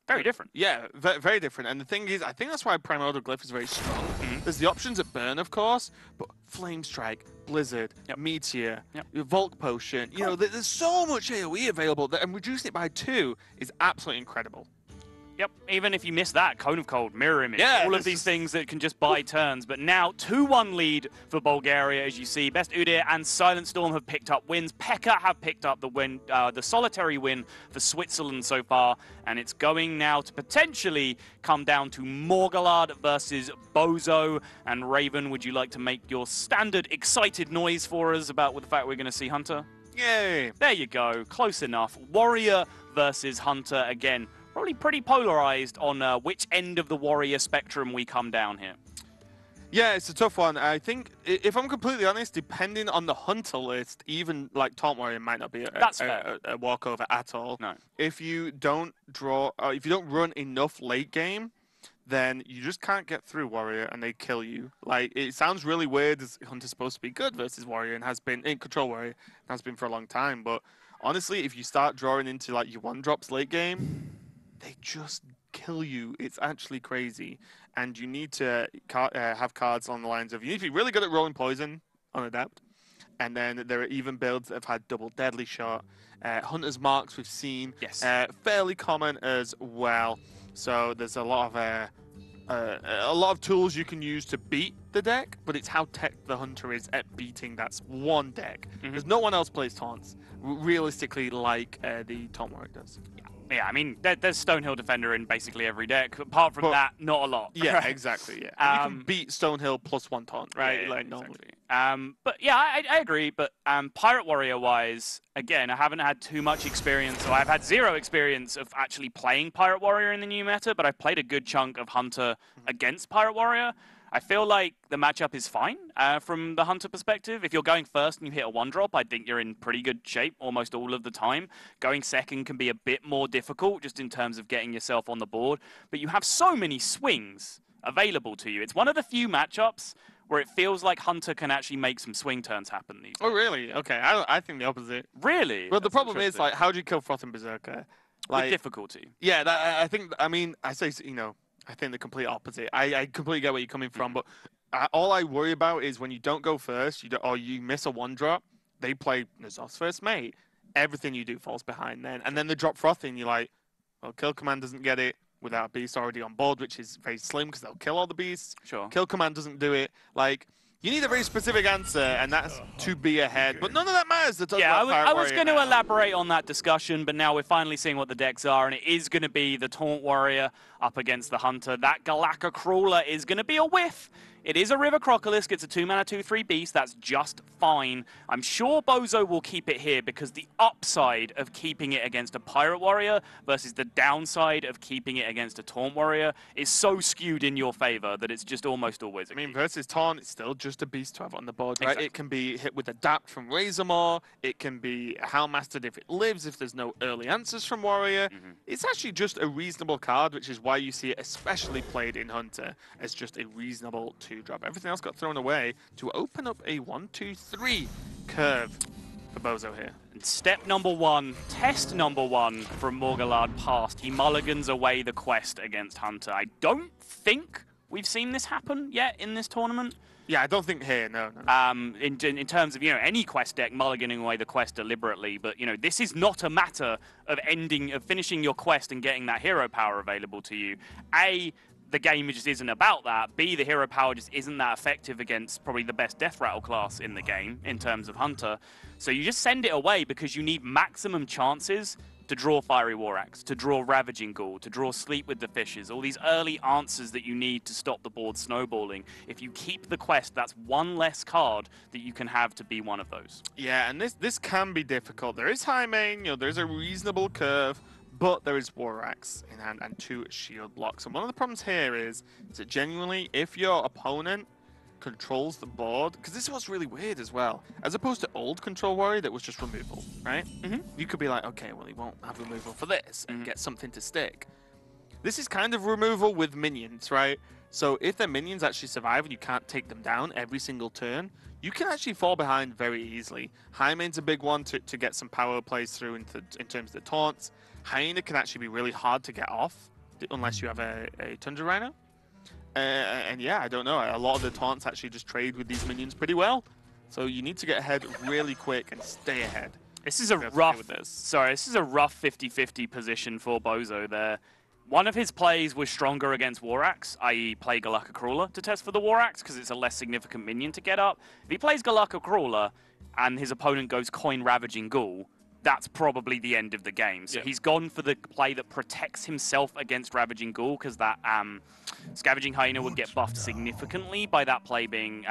Very different. Yeah, very different. And the thing is, I think that's why Primordial Glyph is very strong. There's the options at burn, of course, but Flame Strike, Blizzard, Meteor, Volk Potion, you know, there's so much AoE available, and reducing it by 2 is absolutely incredible. Yep, even if you miss that, Cone of Cold, Mirror Image, all of these things that can just buy turns. But now, 2-1 lead for Bulgaria, as you see. Best Udyr and Silent Storm have picked up wins. Pekka have picked up the win, the solitary win for Switzerland so far. And it's going now to potentially come down to Morgulard versus Bozo. And Raven, would you like to make your standard excited noise for us about the fact we're going to see Hunter? Yay! There you go, close enough. Warrior versus Hunter again. Probably pretty polarized on which end of the Warrior spectrum we come down here. Yeah, it's a tough one. I think, if I'm completely honest, depending on the Hunter list, even like Taunt Warrior might not be a walkover at all. No. If you don't if you don't run enough late game, then you just can't get through Warrior and they kill you. Like, it sounds really weird as Hunter's supposed to be good versus Warrior and has been in Control Warrior, has been for a long time. But honestly, if you start drawing into like your 1-drops late game, they just kill you. It's actually crazy. And you need to have cards on the lines of, you need to be really good at rolling poison on Adapt. And then there are even builds that have had double deadly shot. Hunter's Marks we've seen. Yes. Fairly common as well. So there's a lot of tools you can use to beat the deck, but it's how tech the Hunter is at beating that one deck. Because no one else plays taunts realistically like the Taunt Warrior does. Yeah, I mean, there's Stonehill Defender in basically every deck. Apart from that, not a lot. Yeah, exactly. Yeah, and you can beat Stonehill plus 1 taunt, right? Yeah, like exactly. normally. But yeah, I agree. But Pirate Warrior wise, again, I haven't had too much experience. So I've had 0 experience of actually playing Pirate Warrior in the new meta. But I've played a good chunk of Hunter against Pirate Warrior. I feel like the matchup is fine from the Hunter perspective. If you're going first and you hit a 1-drop, I think you're in pretty good shape almost all of the time. Going second can be a bit more difficult just in terms of getting yourself on the board. But you have so many swings available to you. It's one of the few matchups where it feels like Hunter can actually make some swing turns happen these days. Oh, really? Okay, I think the opposite. Really? Well, the problem is, like, how do you kill Frothing Berserker? Like, with difficulty. Yeah, I say, you know, I think the complete opposite. I completely get where you're coming from, but all I worry about is when you don't go first, or you miss a 1-drop, they play N'Zoth's first mate. Everything you do falls behind then. And then they drop Frothing, you're like, well, Kill Command doesn't get it without a beast already on board, which is very slim because they'll kill all the beasts. Sure. Kill Command doesn't do it. Like, you need a very specific answer, and that's to be ahead. But none of that matters. Yeah, I was going to elaborate on that discussion, but now we're finally seeing what the decks are, and it is going to be the Taunt Warrior up against the Hunter. That Galaka Crawler is going to be a whiff. It is a River Crocolisk. It's a 2-mana 2/3 beast. That's just fine. I'm sure Bozo will keep it here because the upside of keeping it against a Pirate Warrior versus the downside of keeping it against a Taunt Warrior is so skewed in your favor that it's just almost always a keep. Versus Taunt, it's still just a beast to have on the board, right? Exactly. It can be hit with Adapt from Razormaw. It can be Houndmastered if it lives, if there's no early answers from Warrior. It's actually just a reasonable card, which is why you see it especially played in Hunter as just a reasonable 2-drop. Everything else got thrown away to open up a 1-2-3 curve for Bozo here. And step number 1, test number 1 from Morgallard past. He mulligans away the quest against Hunter. I don't think we've seen this happen yet in this tournament. Yeah, I don't think here, no. In terms of, you know, any quest deck mulliganing away the quest deliberately, but, you know, this is not a matter of finishing your quest and getting that hero power available to you. A, the game just isn't about that. B, the hero power just isn't that effective against probably the best Death Rattle class in the game in terms of Hunter. So you just send it away because you need maximum chances to draw Fiery War Axe, to draw Ravaging Ghoul, to draw Sleep with the Fishes, all these early answers that you need to stop the board snowballing. If you keep the quest, that's one less card that you can have to be one of those. Yeah, and this can be difficult. There is high main, you know, there's a reasonable curve, but there is War Axe in hand and 2 shield blocks. And one of the problems here is that genuinely, if your opponent controls the board, because this is what's really weird as well, as opposed to old Control Warrior that was just removal, right? You could be like, okay, well, he won't have removal for this and get something to stick. This is kind of removal with minions, right? So if their minions actually survive and you can't take them down every single turn, you can actually fall behind very easily. High main's a big one to get some power plays through in terms of the taunts. Hyena can actually be really hard to get off unless you have a Tundra Rhino. And yeah, I don't know. A lot of the taunts actually just trade with these minions pretty well. So you need to get ahead really quick and stay ahead. This is a rough 50-50 position for Bozo there. One of his plays was stronger against War Axe, i.e. play Galaka Crawler to test for the War Axe because it's a less significant minion to get up. If he plays Galaka Crawler and his opponent goes Coin Ravaging Ghoul, that's probably the end of the game. So he's gone for the play that protects himself against Ravaging Ghoul because that Scavenging Hyena would get buffed significantly by that play being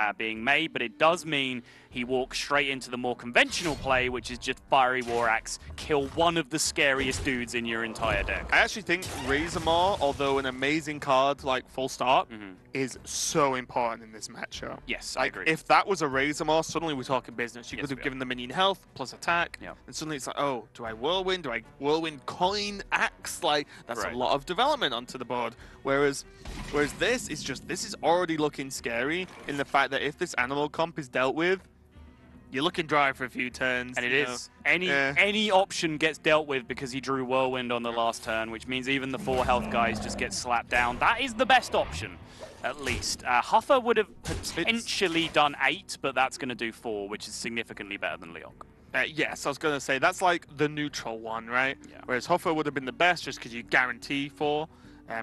made, but it does mean he walks straight into the more conventional play, which is just Fiery War Axe, kill one of the scariest dudes in your entire deck. I actually think Razormaw, although an amazing card, like full start, is so important in this matchup. Yes, like, I agree. If that was a Razormaw, suddenly we're talking business. You could have given the minion health plus attack, and suddenly it's like, oh, do I Whirlwind? Do I Whirlwind coin axe? Like, that's a lot of development onto the board. Whereas this is already looking scary in the fact that if this animal comp is dealt with, you're looking dry for a few turns. And it is. Any option gets dealt with because he drew Whirlwind on the last turn, which means even the 4 health guys just get slapped down. That is the best option, at least. Huffer would have potentially done 8, but that's going to do 4, which is significantly better than Leok. Yes, I was going to say, that's like the neutral one, right? Yeah. Whereas Huffer would have been the best just because you guarantee 4.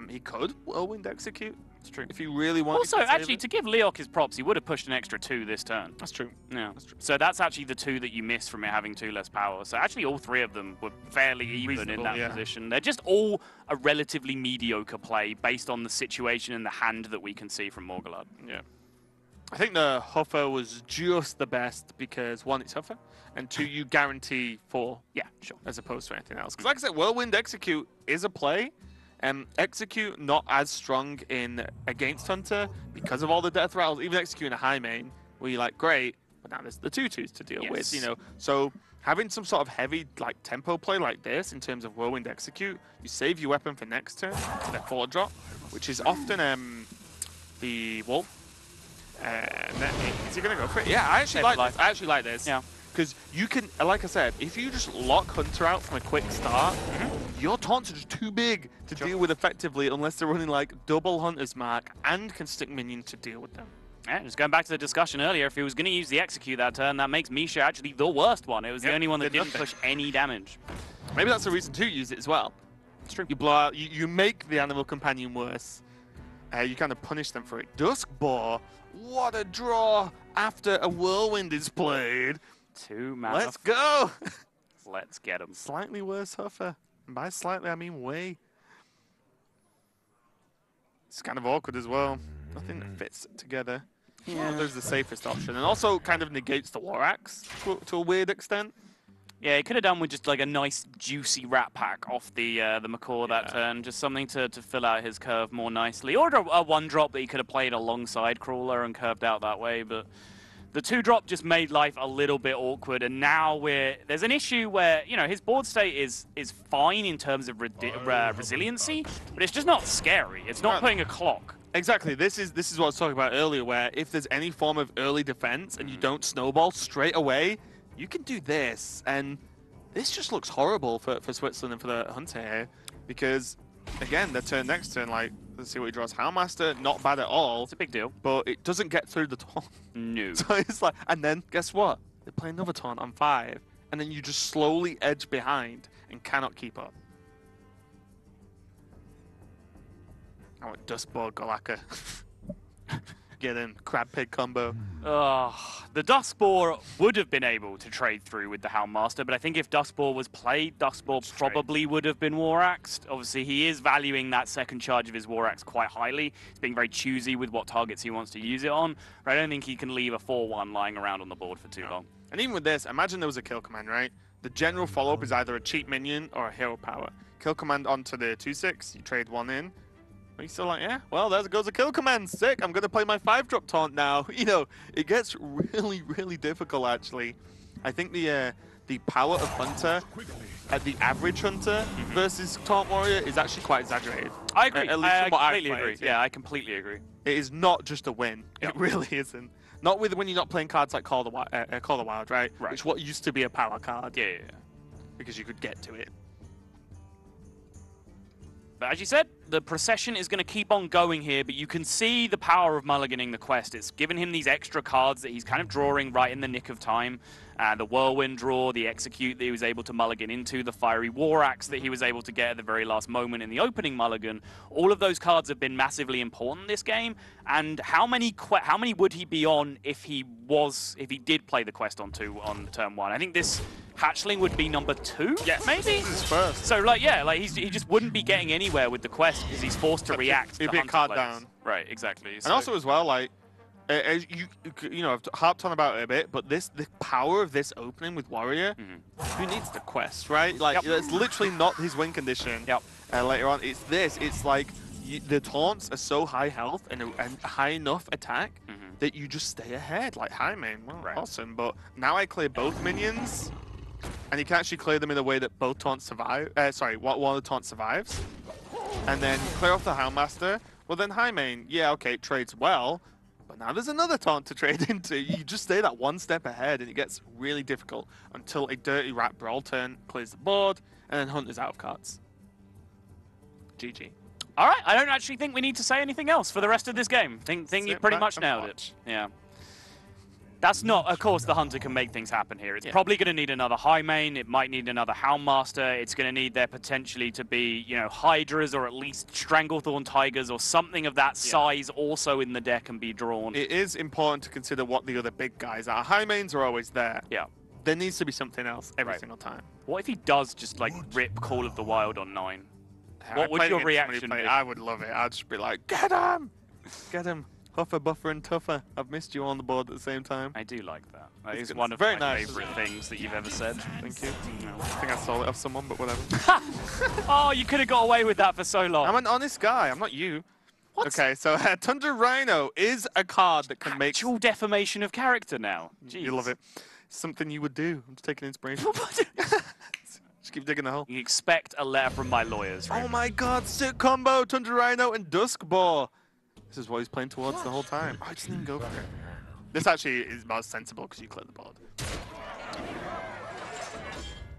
He could Whirlwind execute. It's true. If he really wanted also, actually, to give Leok his props, he would have pushed an extra 2 this turn. That's true. Yeah. That's true. So that's actually the 2 that you missed from it having 2 less power. So actually all 3 of them were fairly even in that position. They're just all a relatively mediocre play based on the situation and the hand that we can see from Morgulad. Yeah. I think the Huffer was just the best because 1, it's Huffer, and 2, you guarantee 4. Yeah, sure. As opposed to anything else. Because like I said, Whirlwind Execute is a play. Execute not as strong in against Hunter because of all the death rattles. Even Execute in a high main, where you're like, great, but now there's the 2/2s to deal with, you know. So having some sort of heavy like tempo play like this in terms of Whirlwind Execute, you save your weapon for next turn, the 4-drop, which is often the Wolf. Is he gonna go for it? Yeah, I actually like this. I actually like this. Yeah. Because you can, like I said, if you just lock Hunter out from a quick start, your taunts are just too big to deal with effectively unless they're running like double Hunter's Mark and can stick minion to deal with them. Yeah, just going back to the discussion earlier, if he was going to use the Execute that turn, that makes Misha actually the worst one. It was the only one that didn't push any damage. Maybe that's the reason to use it as well. It's true. You blow out, you make the Animal Companion worse. You kind of punish them for it. Duskboar, what a draw after a Whirlwind is played. 2 mana. Let's go. Let's get him. Slightly worse Huffer. And by slightly, I mean way. It's kind of awkward as well. Nothing that fits together. Yeah. There's the safest option. And also kind of negates the War Axe to a weird extent. Yeah, he could have done with just like a nice juicy Rat Pack off the Macaw that turn. Just something to fill out his curve more nicely. Or a 1-drop that he could have played alongside Crawler and curved out that way. But the 2-drop just made life a little bit awkward, and now there's an issue where, you know, his board state is fine in terms of resiliency, but it's just not scary. It's not putting a clock. Exactly. This is what I was talking about earlier, where if there's any form of early defense and you don't snowball straight away, you can do this, and this just looks horrible for Switzerland and for the Hunter here, because again, next turn, like, let's see what he draws. Houndmaster, not bad at all. It's a big deal. But it doesn't get through the taunt. No. So it's like, and then guess what? They play another taunt on 5, and then you just slowly edge behind and cannot keep up. I want Duskboar Golaka. Get in, Crab Pig combo. The Duskboar would have been able to trade through with the Houndmaster, but I think if Duskboar was played, Duskboar probably would have been War Axed. Obviously, he is valuing that second charge of his War Axe quite highly. He's being very choosy with what targets he wants to use it on, but I don't think he can leave a 4-1 lying around on the board for too long. And even with this, imagine there was a kill command, right? The general follow-up is either a cheap minion or a hero power. Kill command onto the 2/6, you trade 1 in. But he's still like, yeah, well, there goes a kill command. Sick. I'm going to play my 5-drop taunt now. You know, it gets really, really difficult, actually. I think the power of Hunter at the average Hunter versus Taunt Warrior is actually quite exaggerated. I agree. I completely agree. Yeah, I completely agree. It is not just a win. It really isn't. Not when you're not playing cards like Call the Wild, right? Which what used to be a power card. Yeah. Because you could get to it. But as you said, the procession is going to keep on going here, but you can see the power of mulliganing the quest. It's given him these extra cards that he's kind of drawing right in the nick of time. The Whirlwind draw, the Execute that he was able to mulligan into, the Fiery War Axe that he was able to get at the very last moment in the opening mulligan. All of those cards have been massively important this game. And how many would he be on if he did play the quest on turn 1? I think this Hatchling would be number 2, maybe? This is first. So, he just wouldn't be getting anywhere with the quest because he's forced to react. It'd be a card down. Right, exactly. And also as well, As you know, I've harped on about it a bit, but the power of this opening with Warrior, who needs the quest, right? Like, it's literally not his win condition. Later on, it's this. It's like the taunts are so high health and high enough attack that you just stay ahead. Like, hi, man, well, awesome. But now I clear both minions, and you can actually clear them in a way that both taunts survive. Sorry, one of the taunts survives, and then clear off the Houndmaster. Well, then, hi, man. Yeah, okay, it trades well. But now there's another taunt to trade into. You just stay that one step ahead, and it gets really difficult until a Dirty Rat Brawl turn clears the board, and then Hunt is out of cards. GG. All right, I don't actually think we need to say anything else for the rest of this game. Think you pretty much nailed it. Yeah. That's not, of course, the Hunter can make things happen here. It's probably going to need another high main. It might need another Houndmaster. It's going to need there potentially to be, you know, Hydras or at least Stranglethorn Tigers or something of that size also in the deck and be drawn. It is important to consider what the other big guys are. High mains are always there. Yeah. There needs to be something else every single time. What if he does just, like, rip Call of the Wild on 9? What would your reaction be? I would love it. I'd just be like, get him! Get him. Huffer, buffer, and tougher. I've missed you on the board at the same time. I do like that. That is one of my favorite things that you've ever said. Thank you. I think I stole it off someone, but whatever. Oh, you could have got away with that for so long. I'm an honest guy. I'm not you. What? Okay, so Tundra Rhino is a card that can make... Actual defamation of character now. Jeez. You love it. Something you would do. I'm just taking inspiration. Just keep digging the hole. You expect a letter from my lawyers, right? Oh my god, sick combo! Tundra Rhino and Duskboar. This is what he's playing towards the whole time. I just didn't go for it. This actually is more sensible because you clear the board.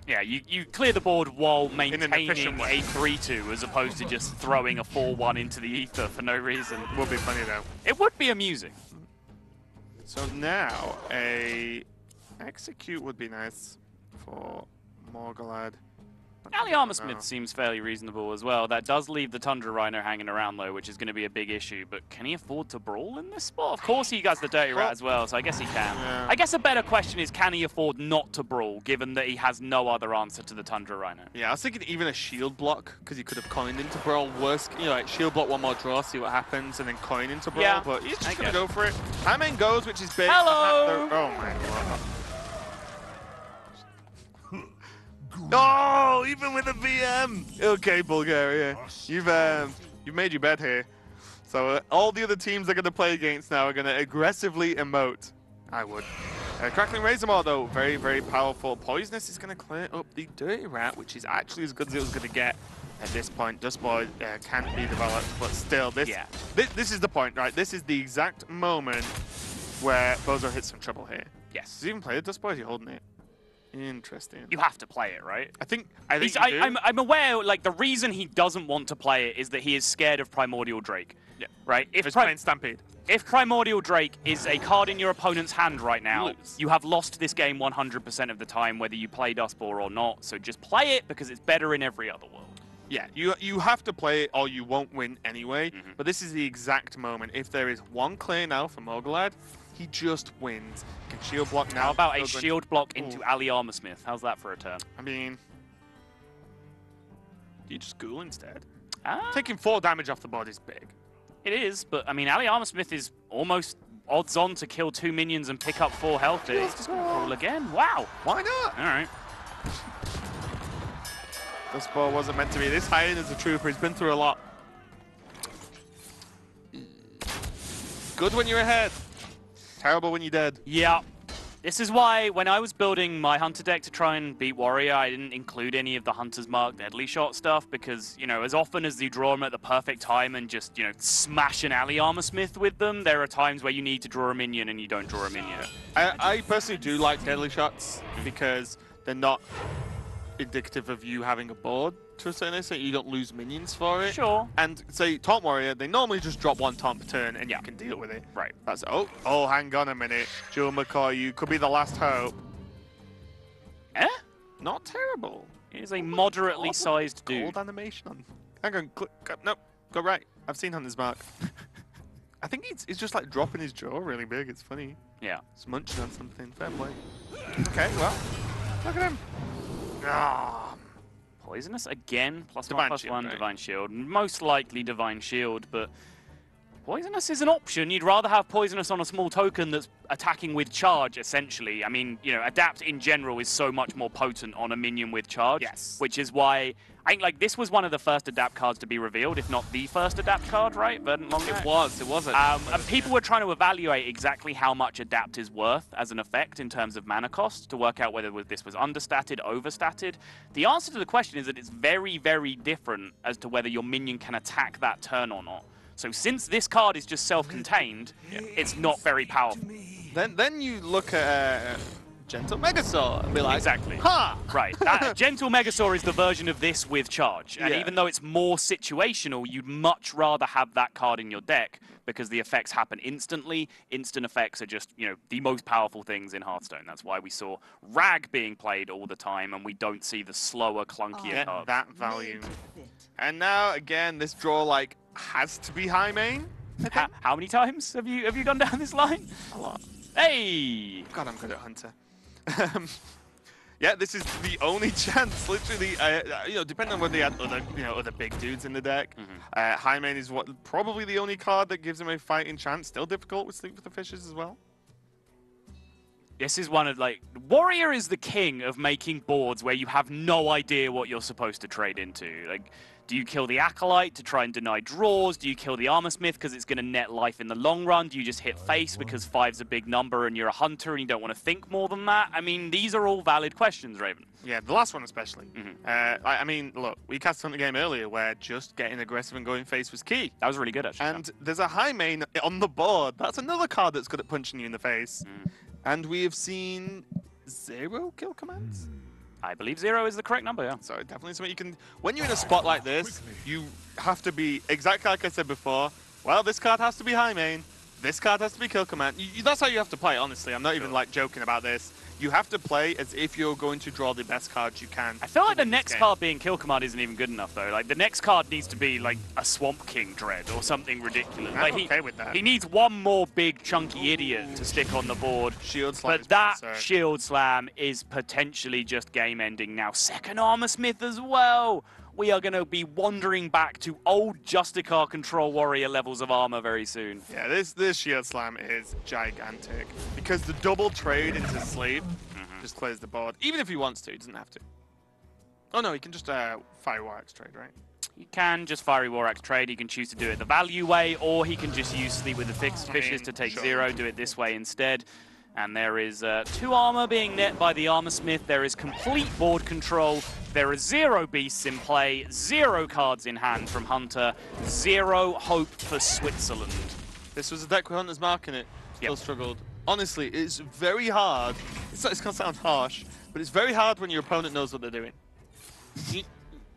Yeah, you clear the board while maintaining a 3-2 as opposed to just throwing a 4-1 into the ether for no reason. Would be funny though. It would be amusing. So now a execute would be nice for Morgulad. Ali Armorsmith seems fairly reasonable as well. That does leave the Tundra Rhino hanging around, though, which is going to be a big issue. But can he afford to brawl in this spot? Of course he has the Dirty Rat as well, so I guess he can. Yeah. I guess a better question is, can he afford not to brawl, given that he has no other answer to the Tundra Rhino? Yeah, I was thinking even a shield block, because he could have coined into brawl. Worse, you know, like shield block one more draw, see what happens, and then coin into brawl. Yeah, but he's just going to go for it. High main goes, which is big. Hello! Oh my god. No, even with a VM. Okay, Bulgaria, you've made your bed here. So all the other teams they're going to play against now are going to aggressively emote. I would. Crackling Razormaw, though, very, very powerful. Poisonous is going to clear up the Dirty Rat, which is actually as good as it was going to get at this point. Duskboar can't be developed, but still, this is the point, right? This is the exact moment where Bozo hits some trouble here. Yes. Does he even play the Duskboar? Is he holding it? Interesting. You have to play it, right? I think I'm aware, like, the reason he doesn't want to play it is that he is scared of Primordial Drake. Yeah. Right? If playing Stampede. If Primordial Drake is a card in your opponent's hand right now, you have lost this game 100% of the time, whether you play Duskboar or not. So just play it because it's better in every other world. Yeah, you have to play it or you won't win anyway. But this is the exact moment. If there is one clear now for Morgulad, he just wins. Can shield block now. How about a shield block into Ali Armorsmith? How's that for a turn? I mean, you just ghoul instead. Ah. Taking 4 damage off the board is big. It is, but I mean, Ali Armorsmith is almost odds on to kill 2 minions and pick up 4 health. He's just going to roll again. Wow. Why not? All right. This ball wasn't meant to be this high as a trooper. He's been through a lot. Good when you're ahead. Terrible when you're dead. Yeah. This is why when I was building my Hunter deck to try and beat Warrior, I didn't include any of the Hunter's Mark Deadly Shot stuff because, you know, as often as you draw them at the perfect time and just, you know, smash an Ali Armorsmith with them, there are times where you need to draw a minion and you don't draw a minion. I personally do like Deadly Shots because they're not indicative of you having a board to a certain extent. You don't lose minions for it. Sure. And say Taunt Warrior, they normally just drop 1 taunt per turn and you can deal with it. Right. That's oh, hang on a minute. Jewel McCoy, you could be the last hope. Not terrible. It is a moderately sized dude. Gold animation on. Hang on, click. Nope, go right. I've seen Hunter's Mark. I think it's just like dropping his jaw really big. It's funny. Yeah. It's munching on something. Fair play. Okay, well, look at him. Ah. Poisonous again, +1/+1 Shield, right? Divine Shield. Most likely Divine Shield, but Poisonous is an option. You'd rather have Poisonous on a small token that's attacking with charge, essentially. I mean, you know, Adapt in general is so much more potent on a minion with charge. Yes. Which is why, I think, like, this was one of the first Adapt cards to be revealed, if not the first Adapt card, right? Verdant Longneck? It was. And people were trying to evaluate exactly how much Adapt is worth as an effect in terms of mana cost to work out whether this was understated, overstated. The answer to the question is that it's very, very different as to whether your minion can attack that turn or not. So since this card is just self-contained, it's not very powerful. Then you look at Gentle Megasaur and be like, exactly. Ha! Right. Gentle Megasaur is the version of this with charge. And even though it's more situational, you'd much rather have that card in your deck because the effects happen instantly. Instant effects are just, you know, the most powerful things in Hearthstone. That's why we saw Rag being played all the time and we don't see the slower, clunkier cards. That value. And now, again, this draw, like, has to be high main. How many times have you gone down this line? A lot. Hey! God, I'm good at Hunter. Yeah, this is the only chance, literally, you know, depending on whether they had other big dudes in the deck. High main is probably the only card that gives him a fighting chance. Still difficult with Sleep with the Fishes as well. This is one of, like, Warrior is the king of making boards where you have no idea what you're supposed to trade into. Like, do you kill the Acolyte to try and deny draws? Do you kill the Armor Smith because it's going to net life in the long run? Do you just hit face because 5's a big number and you're a hunter and you don't want to think more than that? I mean, these are all valid questions, Raven. Yeah, the last one especially. I mean, look, we cast on the game earlier where just getting aggressive and going face was key. That was really good, actually. And there's a high main on the board. That's another card that's good at punching you in the face. And we have seen 0 kill commands. I believe 0 is the correct number, yeah. So definitely something you can... When you're in a spot like this, you have to be, exactly like I said before, well, this card has to be high main, this card has to be kill command. That's how you have to play, honestly. I'm not even, like, joking about this. You have to play as if you're going to draw the best cards you can. I feel like the next card being kill command isn't even good enough, though. Like, the next card needs to be, like, a Swamp King Dread or something ridiculous. I'm okay with that. He needs one more big, chunky idiot to stick on the board. Shield Slam. But that Shield Slam is potentially just game-ending now. Second Armor Smith as well. We are going to be wandering back to old Justicar Control Warrior levels of armor very soon. Yeah, this Shield Slam is gigantic. Because the double trade into Sleep just clears the board. Even if he wants to, he doesn't have to. Oh no, he can just Fiery War Axe trade, right? He can just Fiery War Axe trade. He can choose to do it the value way, or he can just use Sleep with the Fishes to take 0, do it this way instead. And there is 2 armor being net by the Armor Smith. There is complete board control. There are 0 beasts in play, 0 cards in hand from Hunter, 0 hope for Switzerland. This was a deck with Hunter's Mark in it. Still struggled. Honestly, it's very hard. It's going to sound harsh, but it's very hard when your opponent knows what they're doing.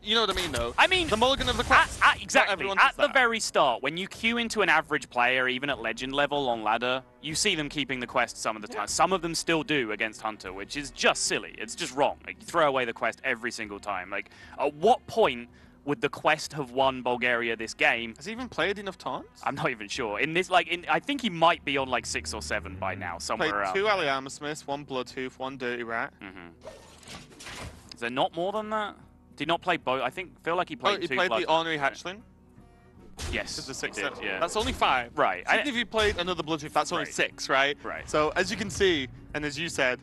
You know what I mean, though? I mean, the mulligan of the quest. Exactly. At the very start, when you queue into an average player, even at legend level on ladder, you see them keeping the quest some of the time. Some of them still do against Hunter, which is just silly. It's just wrong. Like, you throw away the quest every single time. Like, at what point would the quest have won Bulgaria this game? Has he even played enough taunts? I'm not even sure. In this, like, I think he might be on like 6 or 7 by now, somewhere around. Played 2 Ali Armor Smiths, 1 Bloodhoof, 1 Dirty Rat. Is there not more than that? Did not play both. I feel like he played 2. He played the Ornery Hatchling. Yes, the 6 he did, yeah. That's only 5. Right. Even if you played another Bloodhoof, that's only 6, right? Right. So as you can see, and as you said,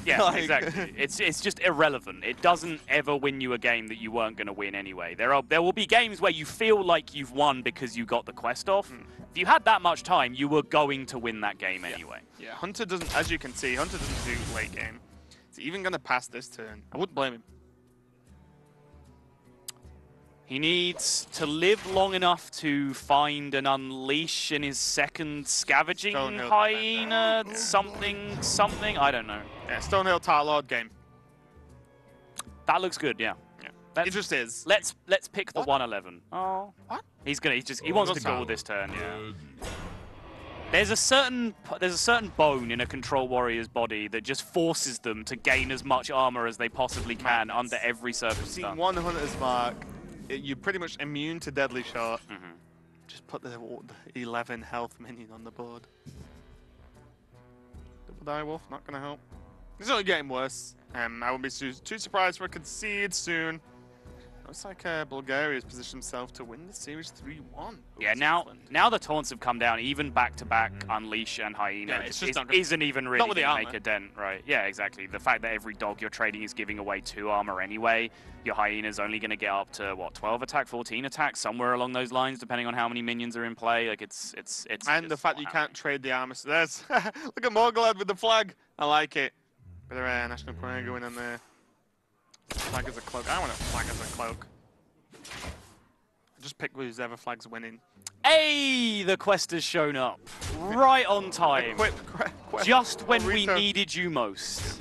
yeah, like... exactly. It's just irrelevant. It doesn't ever win you a game that you weren't going to win anyway. There will be games where you feel like you've won because you got the quest off. If you had that much time, you were going to win that game anyway. Yeah, Hunter doesn't, as you can see, Hunter doesn't do late game. He's even going to pass this turn. I wouldn't blame him. He needs to live long enough to find an unleash in his second scavenging hyena, something, I don't know. Yeah, Stonehill Tar Lord game. That looks good, yeah. It just is. Let's pick the 111. Oh, what? He wants to go this turn, yeah. There's a certain bone in a Control Warrior's body that just forces them to gain as much armor as they possibly can under every circumstance. Seen 1 Hunter's Mark. You're pretty much immune to deadly shot. Just put the 11 health minion on the board. Double Direwolf, not going to help. It's only getting worse. I won't be too surprised for a concede soon. Looks like Bulgaria's positioned themselves to win the series 3-1. Yeah, now the taunts have come down, even back-to-back Unleash and Hyena isn't even really going to make a dent, right? Yeah, exactly. The fact that every dog you're trading is giving away 2 armor anyway, your Hyena's only going to get up to, what, 12 attack, 14 attack, somewhere along those lines, depending on how many minions are in play. Like, it's and the fact that you can't trade the armor. So there's, look at Morgalad with the flag. I like it. Bit of a national prayer going in there. Flag as a cloak. I want a flag as a cloak. Just pick whoever flag's winning. Hey, the quest has shown up. Right on time. Just when we needed you most.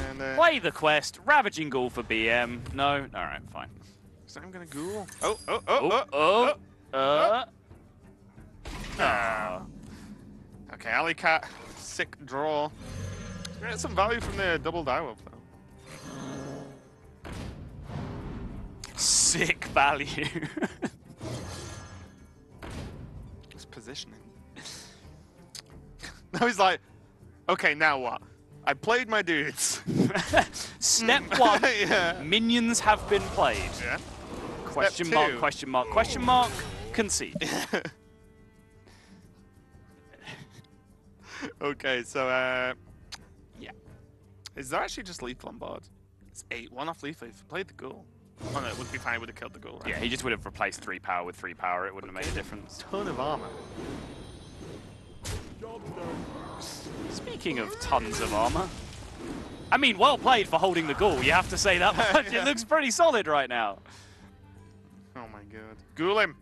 And, play the quest. Ravaging Ghoul for BM. No? Alright, fine. So I'm gonna Ghoul. Okay, Alley Cat. Sick draw. Get some value from the double direwolf though. Sick value. It's positioning. Now he's like, okay, now what? I played my dudes. Step 1, yeah. Minions have been played. Yeah. Question mark, question mark, question mark, concede. Okay, so, yeah. Is there actually just lethal on board? It's 8, 1 off lethal. If you played the ghoul. Oh no, it would be fine, would have killed the ghoul, right? Yeah, he just would have replaced 3 power with 3 power. It wouldn't have made a difference. Ton of armor. Speaking of tons of armor, I mean, well played for holding the ghoul. You have to say that much. Yeah. It looks pretty solid right now. Oh my god. Ghoul him.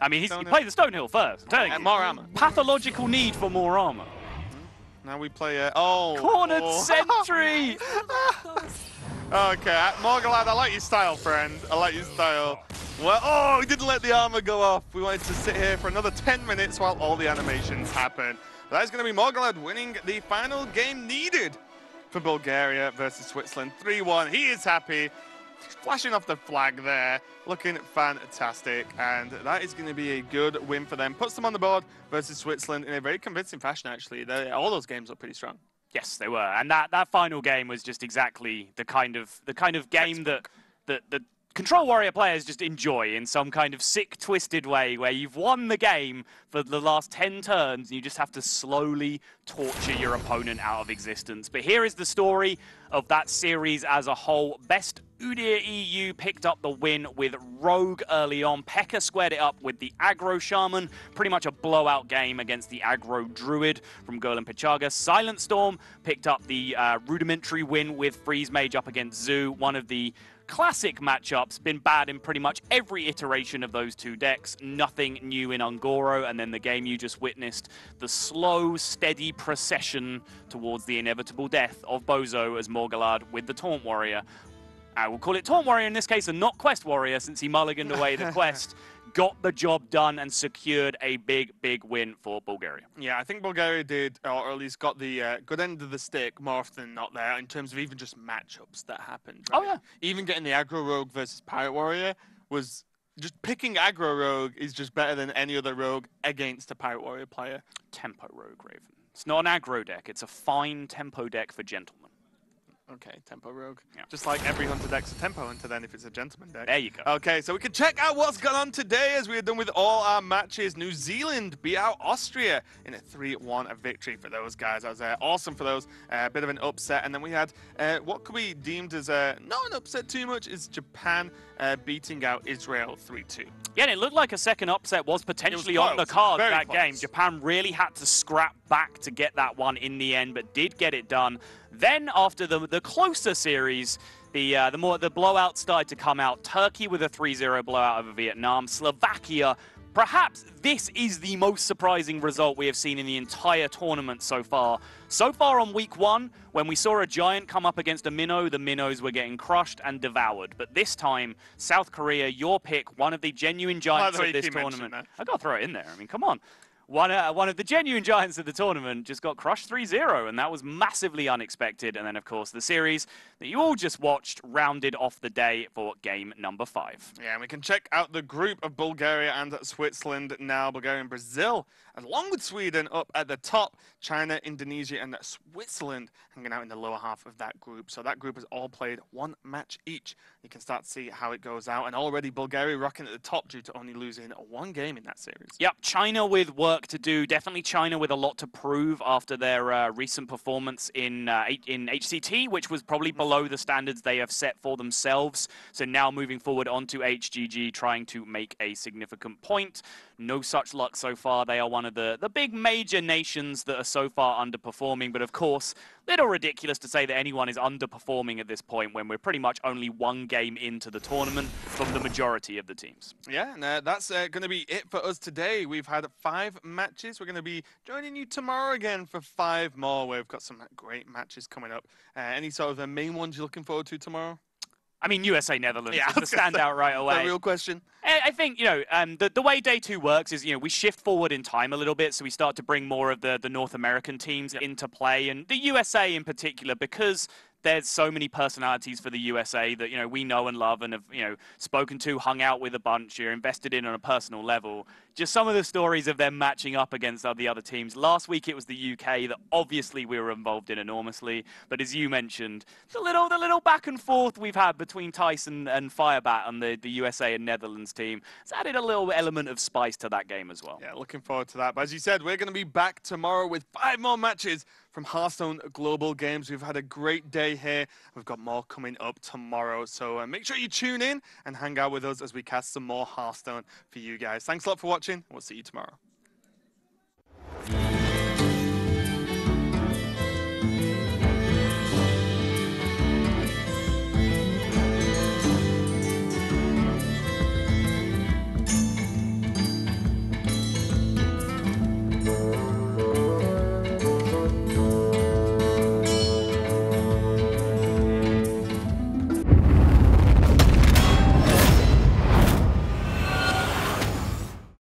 I mean, he played the Stonehill first. More armor. Pathological need for more armor. Now we play Cornered Sentry! Okay, Morgalad, I like your style, friend. I like your style. Well, oh, he didn't let the armor go off. We wanted to sit here for another 10 minutes while all the animations happen. That is going to be Morgalad winning the final game needed for Bulgaria versus Switzerland. 3-1. He is happy. Flashing off the flag there. Looking fantastic. And that is going to be a good win for them. Puts them on the board versus Switzerland in a very convincing fashion, actually. All those games look pretty strong. Yes, they were, and that final game was just exactly the kind of game that the Control Warrior players just enjoy in some kind of sick, twisted way, where you've won the game for the last 10 turns, and you just have to slowly torture your opponent out of existence. But here is the story of that series as a whole. Best Udyr EU picked up the win with Rogue early on. Pekka squared it up with the Aggro Shaman. Pretty much a blowout game against the Aggro Druid from Golan Pichaga. Silent Storm picked up the rudimentary win with Freeze Mage up against Zoo. One of the classic matchups, been bad in pretty much every iteration of those 2 decks. Nothing new in Ungoro, and then the game you just witnessed, the slow, steady procession towards the inevitable death of Bozo as Morgalad with the Taunt Warrior. I will call it Taunt Warrior in this case and not Quest Warrior, since he mulliganed away the quest. Got the job done and secured a big, big win for Bulgaria. Yeah, I think Bulgaria did, or at least got the good end of the stick more often than not there in terms of even just matchups that happened. Right? Oh, yeah. Even getting the Aggro Rogue versus Pirate Warrior was just picking Aggro Rogue is just better than any other Rogue against a Pirate Warrior player. Tempo Rogue, Raven. It's not an aggro deck. It's a fine tempo deck for gentlemen. Okay, Tempo Rogue. Yeah. Just like every Hunter deck's a Tempo Hunter then if it's a Gentleman deck. There you go. Okay, so we can check out what's gone on today as we are done with all our matches. New Zealand beat out Austria in a 3-1 victory for those guys. That was awesome for those. A bit of an upset. And then we had what could be deemed as not an upset too much is Japan beating out Israel 3-2. Yeah, and it looked like a second upset was potentially on the card that game. Japan really had to scrap back to get that one in the end, but did get it done. Then, after the closer series, the blowout started to come out. Turkey with a 3-0 blowout over Vietnam. Slovakia, perhaps this is the most surprising result we have seen in the entire tournament so far. So far on week 1, when we saw a giant come up against a minnow, the minnows were getting crushed and devoured. But this time, South Korea, your pick, one of the genuine giants of this tournament. I got to throw it in there. I mean, come on. one of the genuine giants of the tournament just got crushed 3-0, and that was massively unexpected. And then, of course, the series that you all just watched rounded off the day for game number 5. Yeah, and we can check out the group of Bulgaria and Switzerland now. Bulgaria and Brazil, along with Sweden, up at the top. China, Indonesia, and Switzerland hanging out in the lower half of that group. So that group has all played 1 match each. You can start to see how it goes out. And already Bulgaria rocking at the top due to only losing 1 game in that series. Yep, China with work to do. Definitely China with a lot to prove after their recent performance in HCT, which was probably below the standards they have set for themselves. So now moving forward onto HGG, trying to make a significant point. No such luck so far. They are one of the big major nations that are so far underperforming. But of course, little ridiculous to say that anyone is underperforming at this point when we're pretty much only 1 game into the tournament from the majority of the teams. Yeah, and that's going to be it for us today. We've had 5 matches. We're going to be joining you tomorrow again for 5 more. We've got some great matches coming up. Any sort of the main ones you're looking forward to tomorrow? I mean, USA Netherlands is the standout right away. The real question. I think, the way day 2 works is, we shift forward in time a little bit, so we start to bring more of the North American teams into play, and the USA in particular, because there's so many personalities for the USA that, we know and love and have, spoken to, hung out with a bunch, you're invested in on a personal level. Just some of the stories of them matching up against the other teams. Last week it was the UK that obviously we were involved in enormously, but as you mentioned, the little back and forth we've had between Tyson and Firebat on the USA and Netherlands team, it's added a little element of spice to that game as well. Yeah, looking forward to that. But as you said, we're going to be back tomorrow with 5 more matches from Hearthstone Global Games. We've had a great day here. We've got more coming up tomorrow. So make sure you tune in and hang out with us as we cast some more Hearthstone for you guys. Thanks a lot for watching. We'll see you tomorrow.